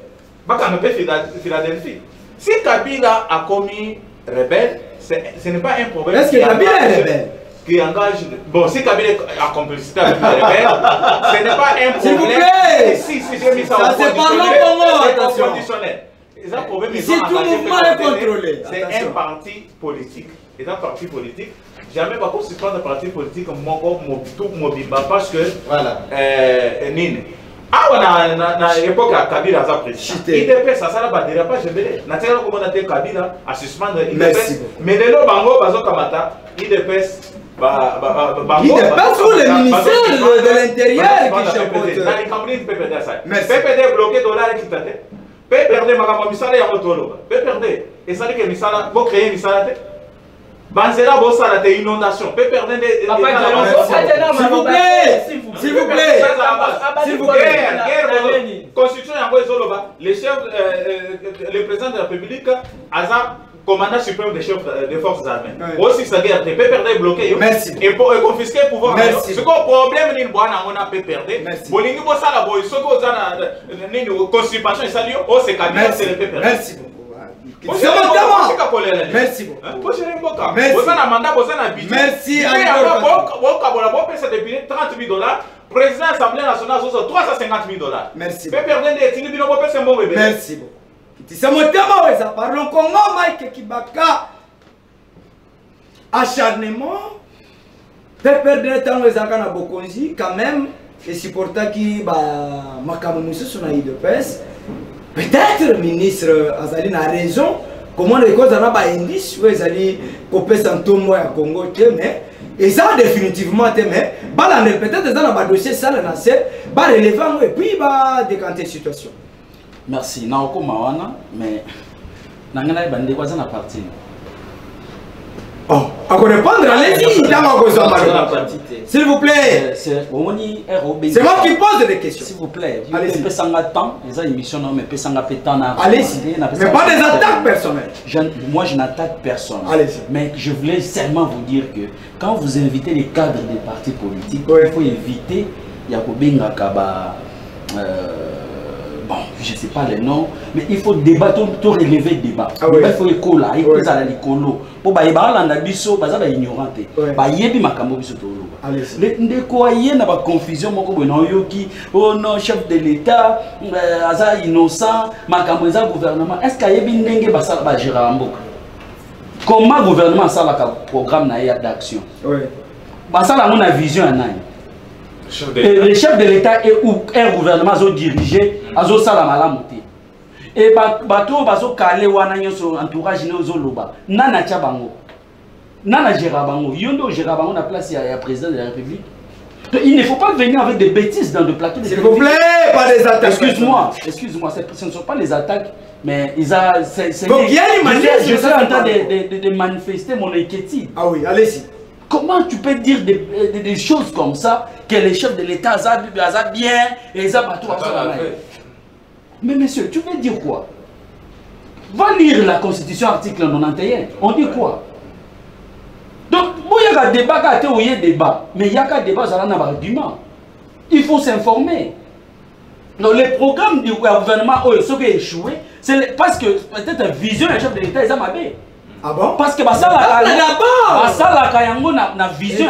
On appelle Philadelphie. Si Kabila a commis rebelle, ce n'est pas un problème. Est-ce que Kabila est rebelle? Qui engage. Bon, si Kabila a complicité avec les rebelles, ce n'est pas un problème. S'il vous plaît! Si j'ai mis ça au conditionnel. Si tout mouvement est contrôlé, c'est un parti politique. Et un parti politique, jamais pas qu'on se prend un parti politique tout mobile parce que voilà. Nine. Ah, na l'époque à Kabila a président. IDPS ça ça la dérapage belé. Na tela comment on Kabila à suspendre IDPS. Mais les lots bango bazo kamata IDPS IDPS ou le ministère de l'Intérieur qui chapeaute. Dans les campagnes PPD ça. PPD bloqué dollar qui t'attend. PPD makambo misala ya motolo. PPD et ça dit que misala pour créer misala te. Banzela bossa la inondation. PPD s'il vous plaît. S'il vous plaît. S'il vous plaît. Constitution yango ezoloba le chef le président de la République aza commandant suprême des chefs des forces armées. Aussi sa guerre te PPD bloqué et confisquer pouvoir. Ce qu'on problème ni bwana on a PPD. Bolingi bossa la boy soko za na nini constipation salio o c'est Kabila c'est le PPD. Merci beaucoup. C'est mon temps. Merci beaucoup. Merci. Vous avez un mandat, vous avez un budget. Merci. Vous avez un depuis $30 000. Président de l'Assemblée nationale, $350 000. Merci. Merci. C'est mon temps. Parlons Congo, Mike Kibaka. Acharnement. Perdre le temps aux Akana Bokonzi, quand même, et supporter qui makamu musu sur la IDPS. peut-être ministre Azali n'a raison. Comment les causes en a pas indice où Azali copé santomo à Congo mais et ça définitivement mais balande peut-être dans le dossier ça là c'est pas relevant et puis va décanter situation. Merci. Naoko mawana mais nangana bande quoi ça na partie. Oh, à répondre allez-y s'il vous plaît. C'est moi qui pose des questions. S'il vous plaît. Allez-y. Pesanga temps, les émissions non mais pesanga pétana. Allez-y. Mais pas des attaques personnelles. Moi je n'attaque personne. Allez-y. Mais je voulais seulement vous dire que quand vous invitez les cadres des partis politiques, il faut éviter Yakobenga Kaba. Bon, je ne sais pas les noms, mais il faut débattre, tout relever le débat. Il faut école, il faut aller l'écolo. Pour que les gens soient ignorants. Ils ne pas confusion. Oh non, chef de l'État, innocent, gouvernement. Est-ce qu'il y a un gouvernement? Comment le gouvernement a un programme d'action? Il y a une vision. Le chef de l'État et un gouvernement a dirigé, a salamalamuté. Et bateau baso calé wana nyoso entourage nyoso loba. Nana tchabango. Nana gerabango. Yondo gerabango na place ya président de la République. Donc, il ne faut pas venir avec des bêtises dans le plateau de télévision. S'il vous plaît, pas des attaques. Excuse-moi, ce ne sont pas les attaques, mais ils ont. Donc il y a une manière. Je suis en train de manifester mon inquiétude. Ah oui, allez-y. Comment tu peux dire des choses comme ça, que les chefs de l'État ont bien et ils ont pas tout à fait. Mais monsieur, tu veux dire quoi? Va lire la Constitution, article 91. On dit quoi? Donc, il y a un débat, il y a un débat. Mais il y a un débat, il y a un argument. Il faut s'informer. Donc, les programmes du gouvernement, ceux qui ont échoué, c'est parce que peut-être la vision des chefs de l'État, ils ont mabé. Ah bon? Parce que ça la vision.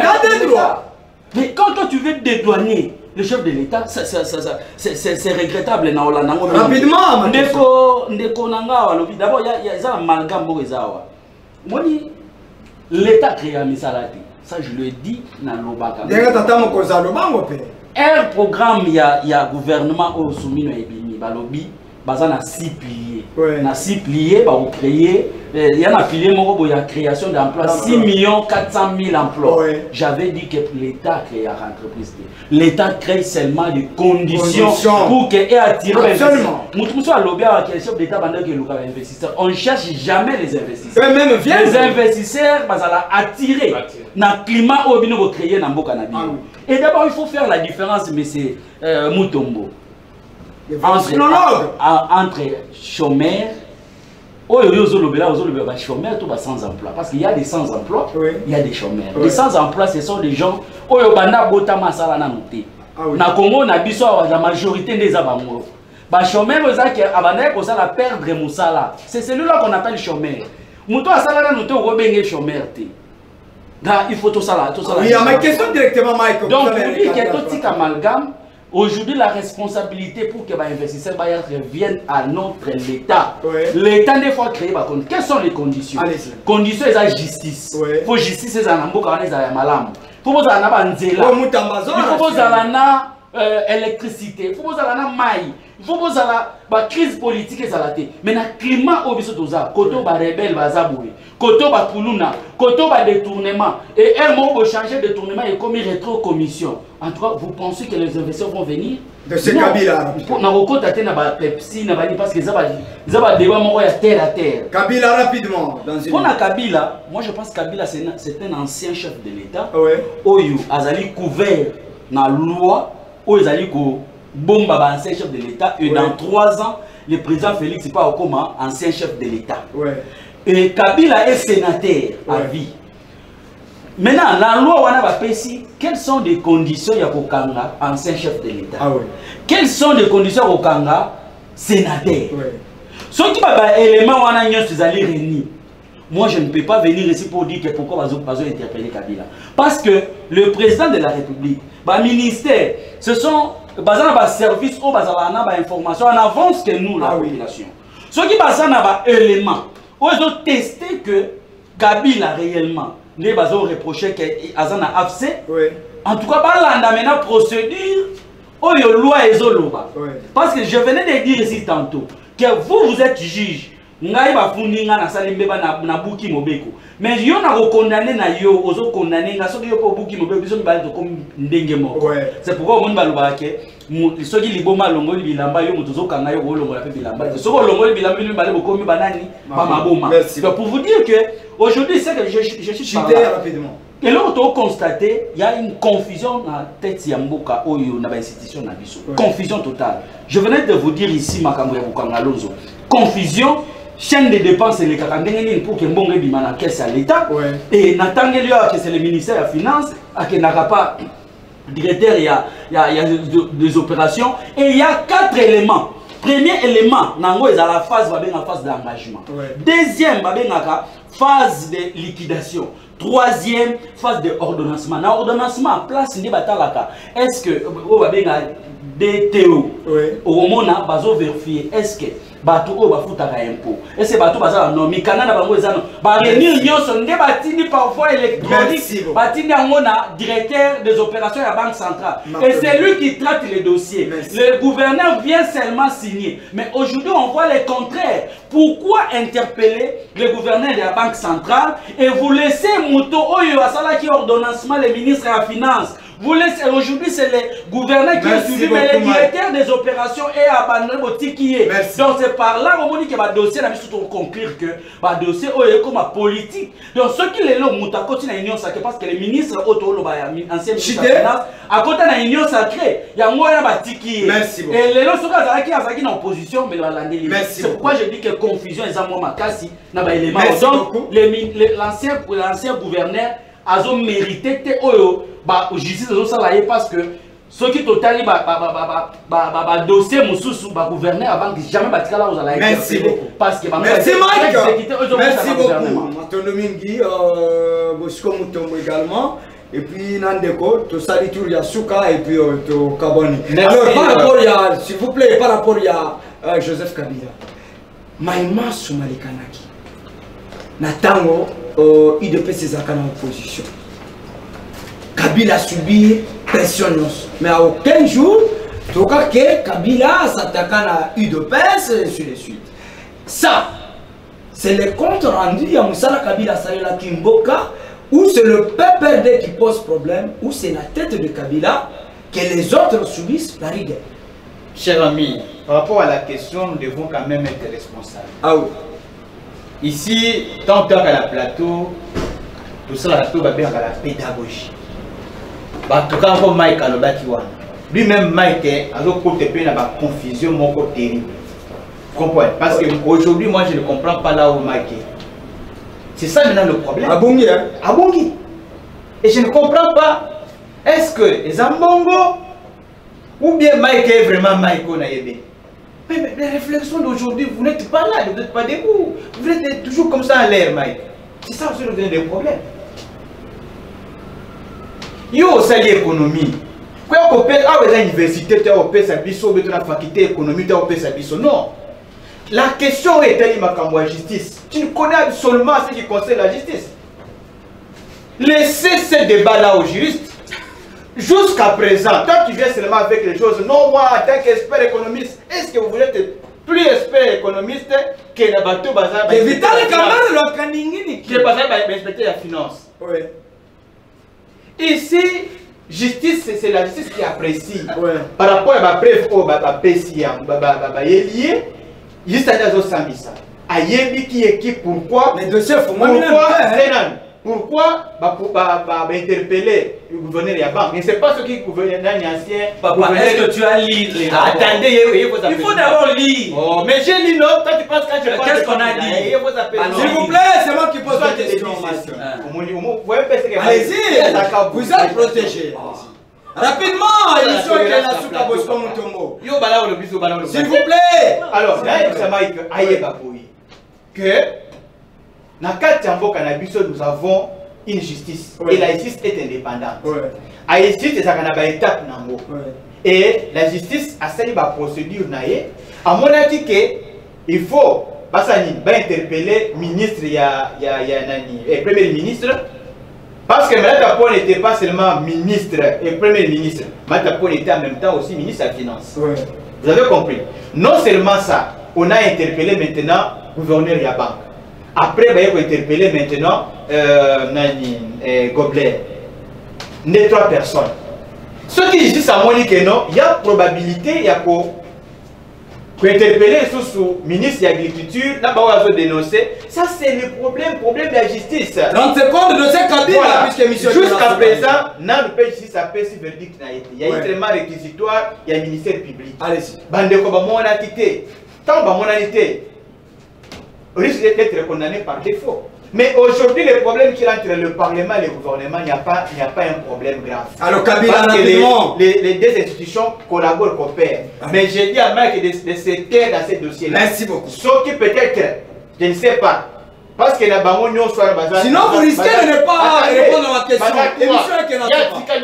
Mais quand toi tu veux dédouaner le chef de l'État, c'est regrettable. Rapidement, d'abord, il y a un amalgame. L'État crée un misalati. Ça, je le dis dans l'Obaka. Un programme, il y a gouvernement au soumis à Balobi. Bazana 6 piliers. Na 6 piliers, bah, vous créez. Il y a un pilier, il y a création d'emplois. 6 400 000 emplois. J'avais dit que l'État crée une entreprise. L'État crée seulement des conditions pour qu'elle attire les investisseurs. On ne cherche jamais les investisseurs. Les investisseurs, bah, attirer dans le climat où nous créer dans le Canada. Et d'abord, il faut faire la différence, mais c'est Mutombo. Entre chômeurs, chômeurs sans emploi. Parce qu'il y a des sans emploi, il y a des chômeurs. Les sans emploi, ce sont des gens qui ont na Congo, la majorité des abamos. Les chômeurs, perdre Moussala. C'est celui-là qu'on appelle chômeur. Mouto a salana nous te chômeur. Il faut tout ça. Oui, ma question directement, Mike. Donc, vous dites qu'il y a tout petit amalgame. Aujourd'hui, la responsabilité pour que les investisseurs reviennent à notre État. L'État, des fois, créé. Quelles sont les conditions? Conditions, c'est la justice. Il faut justice, c'est la malam. Il faut que électricité, il faut que maille, il faut que la crise politique. Mais le climat, côté rebelle, côté puluna, côté détournement. Et un mot pour changer de détournement et comme rétro-commission. En tout cas, vous pensez que les investisseurs vont venir? De ce Kabila. Parce que ça va débat terre à terre. Kabila rapidement. Pour Kabila, moi je pense que Kabila c'est un ancien chef de l'État. Oyo Azali couvert dans la loi. Oyo Azali bomba ancien chef de l'État. Et dans 3 ans, le président Félix n'est pas au coma, ancien chef de l'État. Et Kabila est sénateur à vie. Maintenant, la loi wana va pési, quelles sont les conditions ya kokanga ancien chef de l'État? Quelles sont les conditions ya kokanga sénateur? Ce qui va élément wana nyos zali réunis. Moi je ne peux pas venir ici pour dire que pourquoi bazo interpeller Kabila. Parce que le président de la République, le ministère, ce sont bazana services ou bazana information en avance que nous la population. Ce qui bazana élément, ils ont testé que Kabila réellement les bazo reproché que azana afse. En tout cas, la maintenant procédure, loi et zoloba. Parce que je venais de dire ici tantôt que vous êtes juge. Ngai ba fundinga na salimbe na buki mobeko. Mais yo na condamné na yo, ozo condamné nga soki yo po buki mobeko biso mi ba to comme ndenge moko. C'est pourquoi on ba loba ke soki liboma longo bilamba yo muto zo kanga yo longo la pe bilamba. Soko longo bilamba ni ba le bokomi banani ba maboma. Pour vous dire que aujourd'hui c'est que je suis rapidement. Et là, on a constaté il y a une confusion dans la tête de Mboka Oyo dans l'institution Nabiso. Confusion totale. Je venais de vous dire ici, Makambo Yabukangalonzo. Confusion, chaîne de dépenses et les kakandengeni pour que Mbonge bimana caisse à l'État. Et Natangeli que c'est le ministère de la Finance, qui n'a pas directeur, il y a des opérations. Et il y a 4 éléments. Premier élément, nango est à la phase d'engagement. Deuxième, phase de liquidation. Troisième, phase de ordonnancement. Dans l'ordonnancement, place n'est pas talaka. Est-ce que vous avez DTO au moment où vérifier est-ce que bateau au bafutaka impôt est-ce que bateau bazala non mikana na bango ezano ba réunir nyonso nde batindi parfois électronique batindi ngona directeur des opérations de la banque centrale et c'est lui qui traite les dossiers. Le gouverneur vient seulement signer, mais aujourd'hui on voit le contraire. Pourquoi interpeller le gouverneur de la banque centrale et vous laissez Mouto Oyo Asala qui ordonnancement le ministre de la Finance? Vous laissez aujourd'hui c'est le gouverneur qui est suivi, mais le directeur des opérations est abandonné au tiquier. Donc c'est par là au moment que le dossier, on va conclure que le dossier est comme politique. Donc ce qui est là, on continue à l'union sacrée parce que le ministre ancien ministre de la Finance, à côté de l'union sacrée, il y a un tiquier. Et les autres qui sont en opposition, mais c'est pourquoi je dis que confusion est à moi makasi na ba élément. Donc l'ancien gouverneur a mérité que oyo ba justice zo salaye parce que ceux qui totali ba dossier mususu ba gouverneur avant que jamais batikala aux ala. Merci beaucoup. Parce que merci Mike. Merci beaucoup. Matondo mingi Bosco Mutombo également. Et puis Nandeko, to sali tour ya Souka et puis to Kaboni. Alors par rapport à s'il vous plaît par rapport à Joseph Kabila. Maïma Soumalikanaki. Natango IDPS est en opposition. Kabila subit pression, mais à aucun jour, Kabila s'attaque à UDPS et ainsi de suite. Ça, c'est le compte rendu à Moussala Kabila Salela Kimboka, où c'est le PPRD qui pose problème, où c'est la tête de Kabila que les autres subissent la rigueur. Cher ami, par rapport à la question, nous devons quand même être responsables. Ah oui. Ici, tant qu'à la plateau, tout ça, la pédagogie. En tout cas, Mike lui-même, Mike, a une confusion mon côté terrible. Vous comprenez? Parce qu'aujourd'hui, moi, je ne comprends pas là où Mike est. C'est ça maintenant le problème. Abongi, hein? Abongi. Et je ne comprends pas. Est-ce que les Ambongo ou bien Mike est vraiment Mike Onaïbe? Mais la réflexion d'aujourd'hui, vous n'êtes pas là, vous n'êtes pas debout. Vous êtes toujours comme ça à l'air, Mike. C'est ça aussi le problème. Yo, ça y est économie. Quand on peut à l'université, tu as sa biso, tu as la faculté économique, tu as sa biso. Non. La question est tellement comme la justice. Tu ne connais absolument ce qui concerne la justice. Laissez ce débat-là aux juristes. Jusqu'à présent, toi tu viens seulement avec les choses. Non, moi, en tant qu'expert économiste, est-ce que vous voulez être plus expert économiste que le bateau bazar? Et Vital Kamara, le caningini. Qui est bazar va respecter la finance. Oui. Ici, justice, c'est la justice qui apprécie. Par rapport à ma preuve, juste à la Sambisa. Ayebi qui est qui, pourquoi? Les dossiers, il faut moi pourquoi interpeller le gouverneur de la banque? Mais ce n'est pas ce qui est le gouverneur ancien. Papa, est-ce que tu as lu? Attendez, il faut d'abord lire. Oh, mais j'ai lu, non? Toi, tu penses quand je parle. Qu'est-ce qu'on a dit? S'il vous plaît, c'est moi qui pose la question. Allez-y, vous êtes protégés. Rapidement, émission qui est la souka Bosco Mutombo. S'il vous plaît. Alors, là, ça m'a dit que dans nous avons une justice. Et la justice est indépendante. La justice est une étape. Et la justice a une procédure. À mon avis, il faut interpeller le ministre et le premier ministre. Parce que Matapon n'était pas seulement ministre et premier ministre. Matapon était en même temps aussi ministre de la Finance. Vous avez compris? Non seulement ça. on a interpellé maintenant le gouverneur de la banque. Après, on a interpellé maintenant Goblet. Les 3 personnes. Ce qui disent à moi, que non, il y a probabilité, il y a pour interpeller sous ministre de l'Agriculture, là, on va dénoncer. Ça, c'est le problème de la justice. 30 secondes de ce cabine, voilà. puisque mission. Jusqu'à présent, dans le pays, si ça peut, si verdict n'a été. Il y a un traitement réquisitoire, il y a un ministère public. Allez-y. Bandeko, on a quitté. Tant qu'on a été, risque d'être condamné par défaut. Mais aujourd'hui, le problème qu'il y a entre le Parlement et le gouvernement, il n'y a pas un problème grave. Alors, Kabila, parce que les deux institutions collaborent, coopèrent. Mais j'ai dit à Mike de se taire dans ces dossiers-là. Merci beaucoup. Sauf que peut-être, je ne sais pas, parce que la banque n'est pas bazar. Sinon, vous risquez de ne pas répondre à ma question. L'émission est qu'il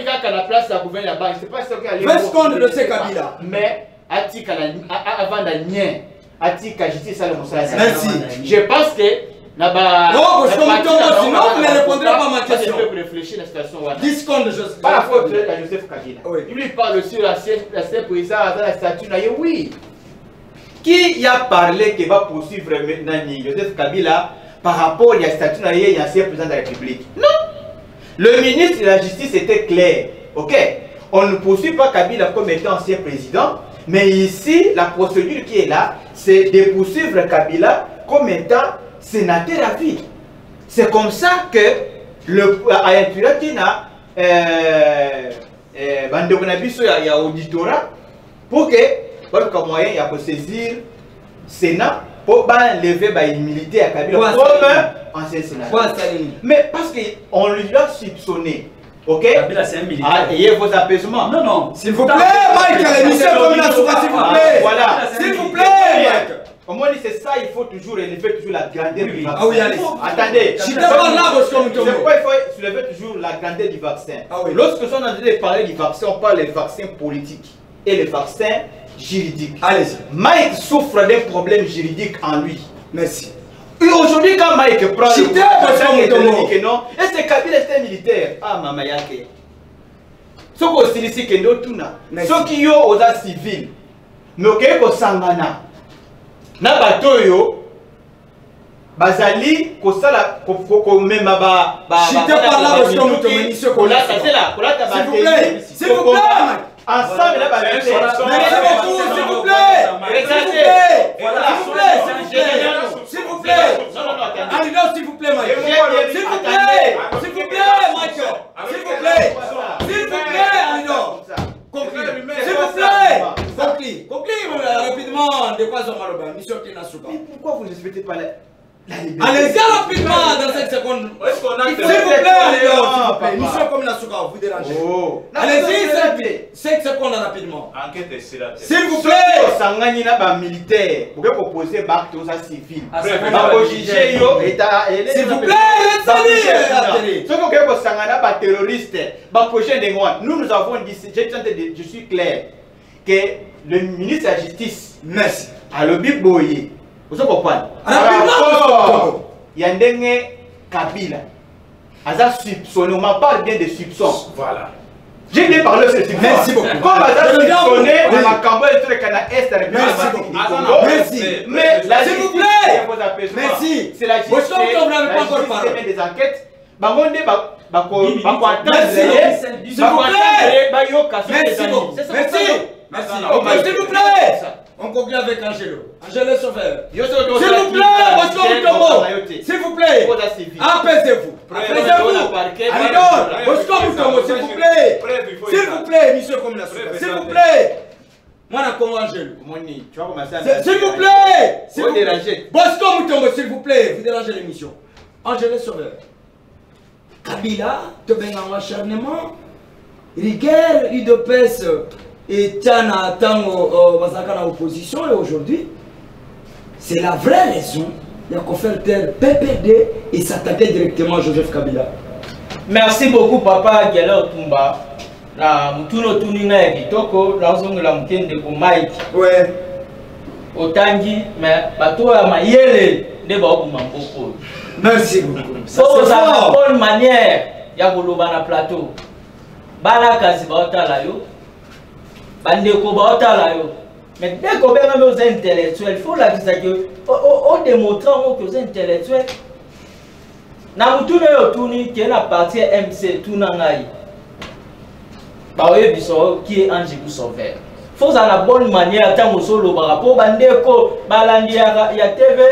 y a la place à gouverner la banque. Je ne sais pas si 20 secondes de ce Kabila. Mais, avant d'agner, Atika, justice à l'hommosexualité. Merci. Je pense que non, parce que sinon vous ne répondrez pas à ma question. Je peux réfléchir à la situation. 10 secondes de Joseph. Par rapport à Joseph Kabila. Oui. Il lui parle sur la président dans la statue. Oui. Qui a parlé qu'il va poursuivre Joseph Kabila par rapport à la statue de l'ancien président de la République? Non. Le ministre de la Justice était clair. Ok. On ne poursuit pas Kabila comme étant ancien président. Mais ici, la procédure qui est là, c'est de poursuivre Kabila comme étant sénateur à vie. C'est comme ça que le Ayatura qui a il y a auditorat pour que le moyen il y a pour saisir Sénat pour lever les militaires à Kabila comme ancien sénateur. Mais parce qu'on lui a soupçonné. Ok? Kabila c'est un militaire. Ayez vos apaisements. Non, non. S'il vous plaît, Mike, l'émission comme la souka, s'il vous plaît. Voilà. S'il vous plaît, Mike. Comme on dit, c'est ça, il faut toujours élever toujours la grandeur du vaccin. Ah oui, allez. Attendez. Je suis d'accord là, parce qu'on me tombe. C'est pourquoi il faut soulever toujours la grandeur du vaccin. Ah oui. Lorsque on a de parler du vaccin, on parle des vaccins politiques et les vaccins juridiques. Allez-y. Mike souffre d'un problème juridique en lui. Merci. Et aujourd'hui, quand Mike prend le vaccin, il dit que non, est-ce que Kabila est un militaire? Ah, maman yake. Ce qu'on se dit, c'est que nous, tout na. Ce qui est aux civils, mais ok, qu'on s'engana. Na bato yo bazali kosala ko mema ba chité par là parce que nous te ministre ko là c'est là ko là ta s'il vous plaît ensemble là ba merci beaucoup s'il vous plaît s'il vous plaît allez non s'il vous plaît Mike s'il vous plaît Mike s'il vous plaît allez non s'il vous plaît, conclue rapidement de quoi sont malheureux. Mission qui n'a pas. Pourquoi vous ne respectez pas la liberté? Allez-y rapidement dans 5 secondes. S'il vous plaît, mission comme la souka, vous dérangez. Allez-y 5 secondes rapidement. S'il vous plaît. Sangani na ba militaire, pour que proposer bac aux civils. Ba juger yo état. S'il vous plaît, laissez-le. Ce qu'on peut sangana ba terroriste, ba projet de moi. Nous avons dit, je suis clair que le ministre de la Justice, merci, a le big boy. Vous comprenez? Il y a un Kabila. Aza soupçonné, on m'a parlé bien de soupçons. Voilà. J'ai bien parlé de soupçons. Merci beaucoup. Comme Aza soupçonné, on m'a cambré sur le canal Est de la Merci. Mais la s'il vous plaît. Merci. C'est la justice. Vous n'avez pas encore parlé. Des enquêtes. Merci. S'il vous plaît. On conclut avec Angelo. Angelo Sauveur. S'il vous plaît, Bosco Mutombo. S'il vous plaît. Apaisez-vous. Apaisez-vous. Alors, Bosco Mutombo, s'il vous plaît. S'il vous plaît, monsieur comme la soupe. S'il vous plaît. Moi, je suis Angelo. S'il vous plaît. Bosco Mutombo, s'il vous plaît. Vous dérangez l'émission. Angelo Sauveur. Kabila, tu es en acharnement. Rigueur, UDPS. Et Tana Tango Mazaka en opposition et aujourd'hui, c'est la vraie raison qu'on fait taire PPD et s'attaquer directement à Joseph Kabila. Merci beaucoup Papa Gelo Tumba. La Mutuno Tunina et Kitoko, la zone de la Mutine de Mike. Ouais. Otangi, mais bateau à Mayele de Babou. Merci beaucoup. C'est une bonne manière, il y a un plateau. Bala Kazibaota Layo. Bandeko baotala yo Mais dès qu'on est aux intellectuels, il faut la dire que on démontre aux intellectuels. Namutune Otuni qui est la partie MC Tunangai. Baoye Biso qui est Ange Sauveur. Faut à la bonne manière tant au solo par rapport Bandeko, Balandi ya TV,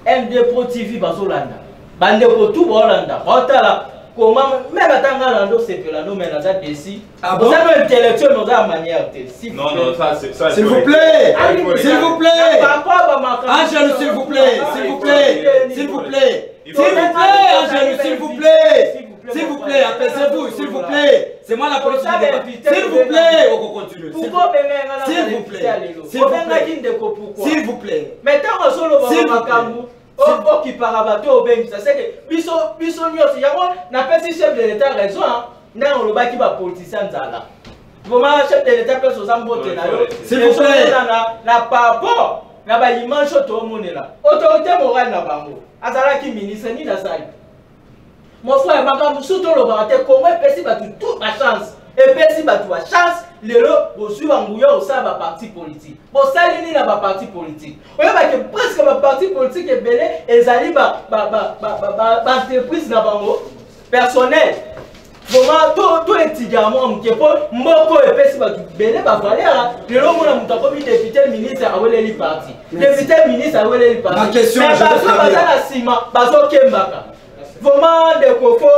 MD Pro TV Basolanda. Bandeko tout Bolanda. Hotala. Comment même à Tangalando c'est que la nomme est ici. Vous avez intellectuel dans la manière. Non, non, ça c'est ça. S'il vous plaît, s'il vous plaît. Angèle, s'il vous plaît, s'il vous plaît, s'il vous plaît. S'il vous plaît, Angèle, s'il vous plaît. S'il vous plaît, apaisez-vous, s'il vous plaît. C'est moi la police du débat. S'il vous plaît, on continue. S'il vous plaît. S'il vous plaît. S'il vous plaît. Maintenant, on solo Makambu. Oh, qui parabato au bench, c'est que biso nyos yango na pesi chef de l'état raison na on le baki ba politicien nzala. Vraiment chef de l'état peut so sambote na yo. S'il vous plaît. Na papa na ba image to monela. Autorité morale na bango. Azala ki ministre ni na sali. Mon frère Makambu surtout le baraté comment pesi ba toute la chance. Et pesi ba toute la chance. Lelo bosu banguya au sa ba parti politique. Bon salini na ba parti politique. Oya ba que presque ba parti politique est belé ezali ba entreprise na bango personnel. Vraiment to étudiant mkepo mboko e pesi ba belé ba valera. Lelo mona muta ko bi député ministre awele li parti. Député ministre awele li parti. Ma question je vais la sima bazo kembaka. Vraiment de kofo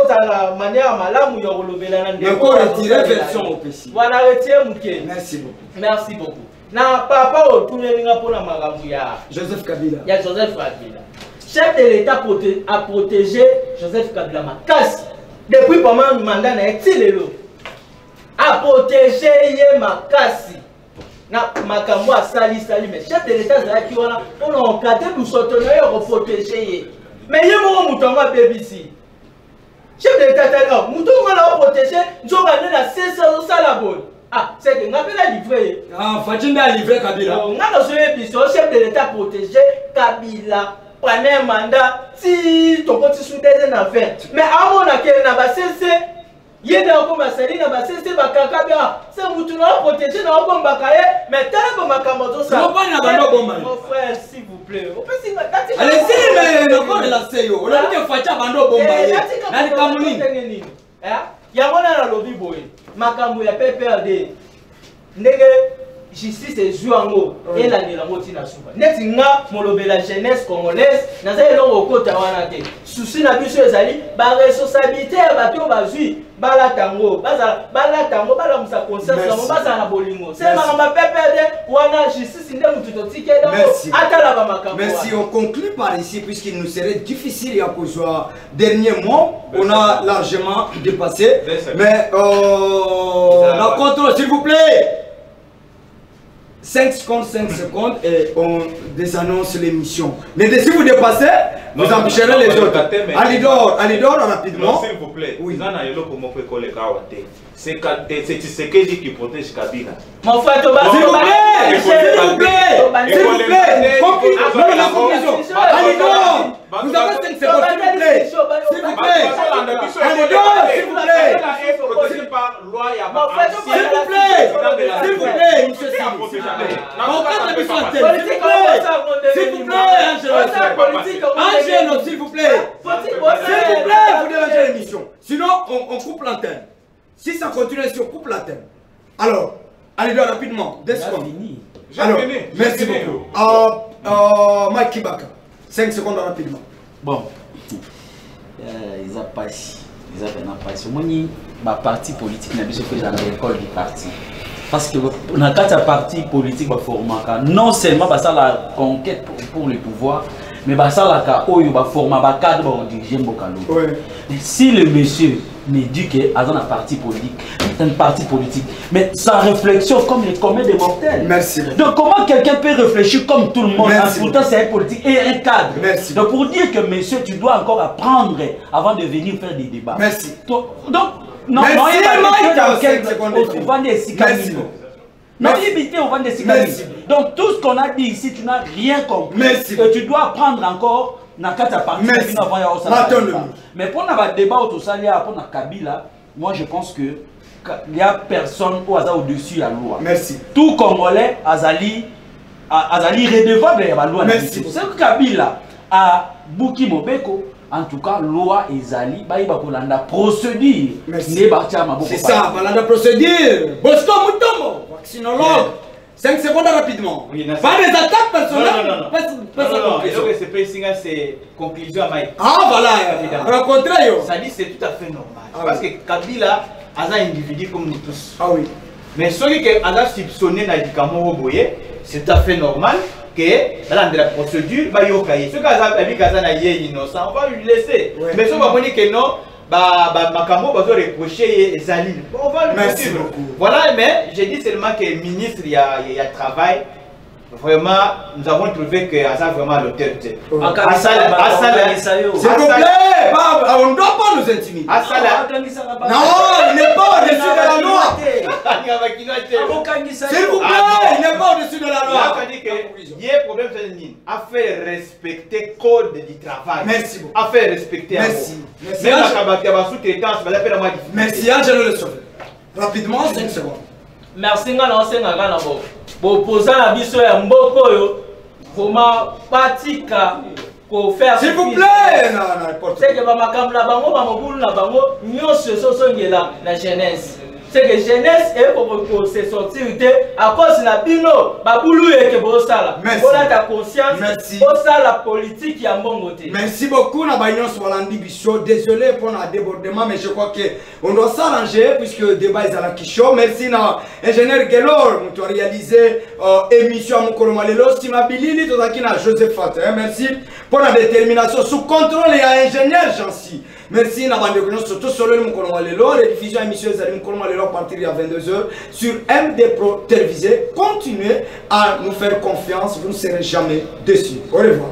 la manière malamu ya kolobela na ndeko encore retirer version au PC. Voilà retirer muke. Merci beaucoup. Merci beaucoup. Na papa otunelinga pona makambu ya Joseph Kabila. Ya Joseph Kabila. Chef de l'État a protégé Joseph Kabila makasi depuis pendant le mandat na etilelo. A protégé ye makasi. Na makambu sali mais chef de l'État zaki wana pona encadrer nous soutenir et protéger ye. Mais il y a un mouton à BBC. Chef de l'État, mouton à protéger, nous avons la cesse à la bonne. Ah, c'est que nous avons livré. Ah, Fatima a livré Kabila. Nous avons chef de l'État protégé Kabila. Prenez un mandat si ton petit soutien n'a fait. Mais à mon accueil, n'a pas cessé. Il y a des salines à cessé, c'est mouton à protéger dans le bon bakaye. Mais tant que ma camarade, ça. Mon frère, s'il vous plaît. Allez, si mais le corps de la CEO, on a dit que Fatia Bando Bombaye. Nani Kamuni. Ya mona na lobby boy. Makambo ya PPRD. Ndenge justice ezuango et la nelamoti na suba. Neti nga molobela jeunesse congolaise na za elongo kota wana te. Souci na biso ezali ba responsabilité ya bato bazui bala tango bala musa conscience na baza na bolingo. C'est makamba PPRD wana justice nde mutu totike donc atala ba makambo. Merci, on conclut par ici puisqu'il nous serait difficile à cause dernier mois, on a largement dépassé. Mais la contrôle s'il vous plaît. 5 secondes et on désannonce l'émission. Mais si vous dépassez, vous empêcherez les autres. Alidor, rapidement. Non, s'il vous plaît. Oui. C'est Tshisekedi qui protège Kabila. Mon frère, s'il vous plaît, s'il vous plaît, s'il vous plaît. Conclusion. Alidor, vous avez 5 secondes, s'il vous plaît. S'il vous plaît. Alidor, s'il vous plaît. S'il vous plaît. S'il vous plaît, monsieur Sidi. S'il vous plaît, Angelo, s'il vous plaît. S'il vous plaît, vous dérangez l'émission. Sinon, on coupe l'antenne. Si ça continue, si on coupe l'antenne. Alors, allez rapidement, 2 secondes. Alors, merci beaucoup. Mike Kibaka, 5 secondes rapidement. Bon, ils ont pas ici. Ils ont pas ici. Moi, ma parti politique n'a pas fait dans l'école du parti. Parce que dans un parti politique, non seulement ça la conquête pour le pouvoir, mais ça la format cadre diriger si le monsieur me dit que dans un parti politique, mais sa réflexion comme les communs des mortels. Merci. Donc comment quelqu'un peut réfléchir comme tout le monde, pourtant c'est un politique et un cadre. Merci. Donc pour dire que monsieur, tu dois encore apprendre avant de venir faire des débats. Merci. Donc non, merci. Donc tout ce qu'on a dit ici, tu n'as rien compris. Merci. Et tu dois apprendre encore dans quatre parties. Mais pour le débat autour de Kabila, moi je pense que il n'y a personne qui est au-dessus de la loi. Merci. Tout Congolais azali redevable à la loi. Merci. C'est que Kabila a Buki Mobeko, en tout cas, loi ezali, baïba kolanda procédure. Merci. C'est ça, balanda procédure. Bosco Mutombo, vaccinologue. 5 secondes rapidement. Oui, pas des attaques personnelles. Non, c'est conclusion à Mike. Ah voilà, rencontré. Ça dit c'est tout à fait normal. Parce que Kabila a un individu comme nous tous. Ah oui. Mais celui qui a soupçonné Nadikamo Boye, c'est tout à fait normal que dans la procédure, il va y avoir. Ce qui est innocent, on va lui laisser. Mais si on va dire que non, Makambo va reprocher Zali. On va le suivre. Voilà, mais j'ai dit seulement que le ministre il y a travail. Vraiment, nous avons trouvé que Asa vraiment l'autorité. S'il vous plaît, on ne doit pas nous intimider. Non, il n'est pas au-dessus de la loi. S'il vous plaît, il n'est pas au-dessus de la loi. Il y a un problème à faire respecter le code du travail. Merci beaucoup. À faire respecter. Merci. Merci, Angelo Le Sauveur. Rapidement, 5 secondes. Merci, Ngana. Opposant à biso ya mboko yo comment patika ko faire s'il vous plaît c'est que ba makambo na bango ba mobulu na bango nyonso sosongela na jeunesse c'est que jeunesse et pour se sortir à cause na bino ba bulu eke bosala bona ta conscience bosa la politique ya mbongo te. Merci beaucoup na ba nyonso balandi biso, désolé pour le débordement mais je crois que on doit s'arranger puisque le débat est à la Kisho. Merci na ingénieur Gelor qui a réalisé émission Mokolo Malelo Simabilili tozaki na Joseph Fat. Merci pour la détermination sous contrôle et à ingénieur Jansi. Merci na bande ko surtout sur le Mokolo Malelo, rediffusion émission Zali Mokolo Malelo à partir de 22h sur MD Pro télévisé. Continuez à nous faire confiance, vous ne serez jamais déçus. Au revoir.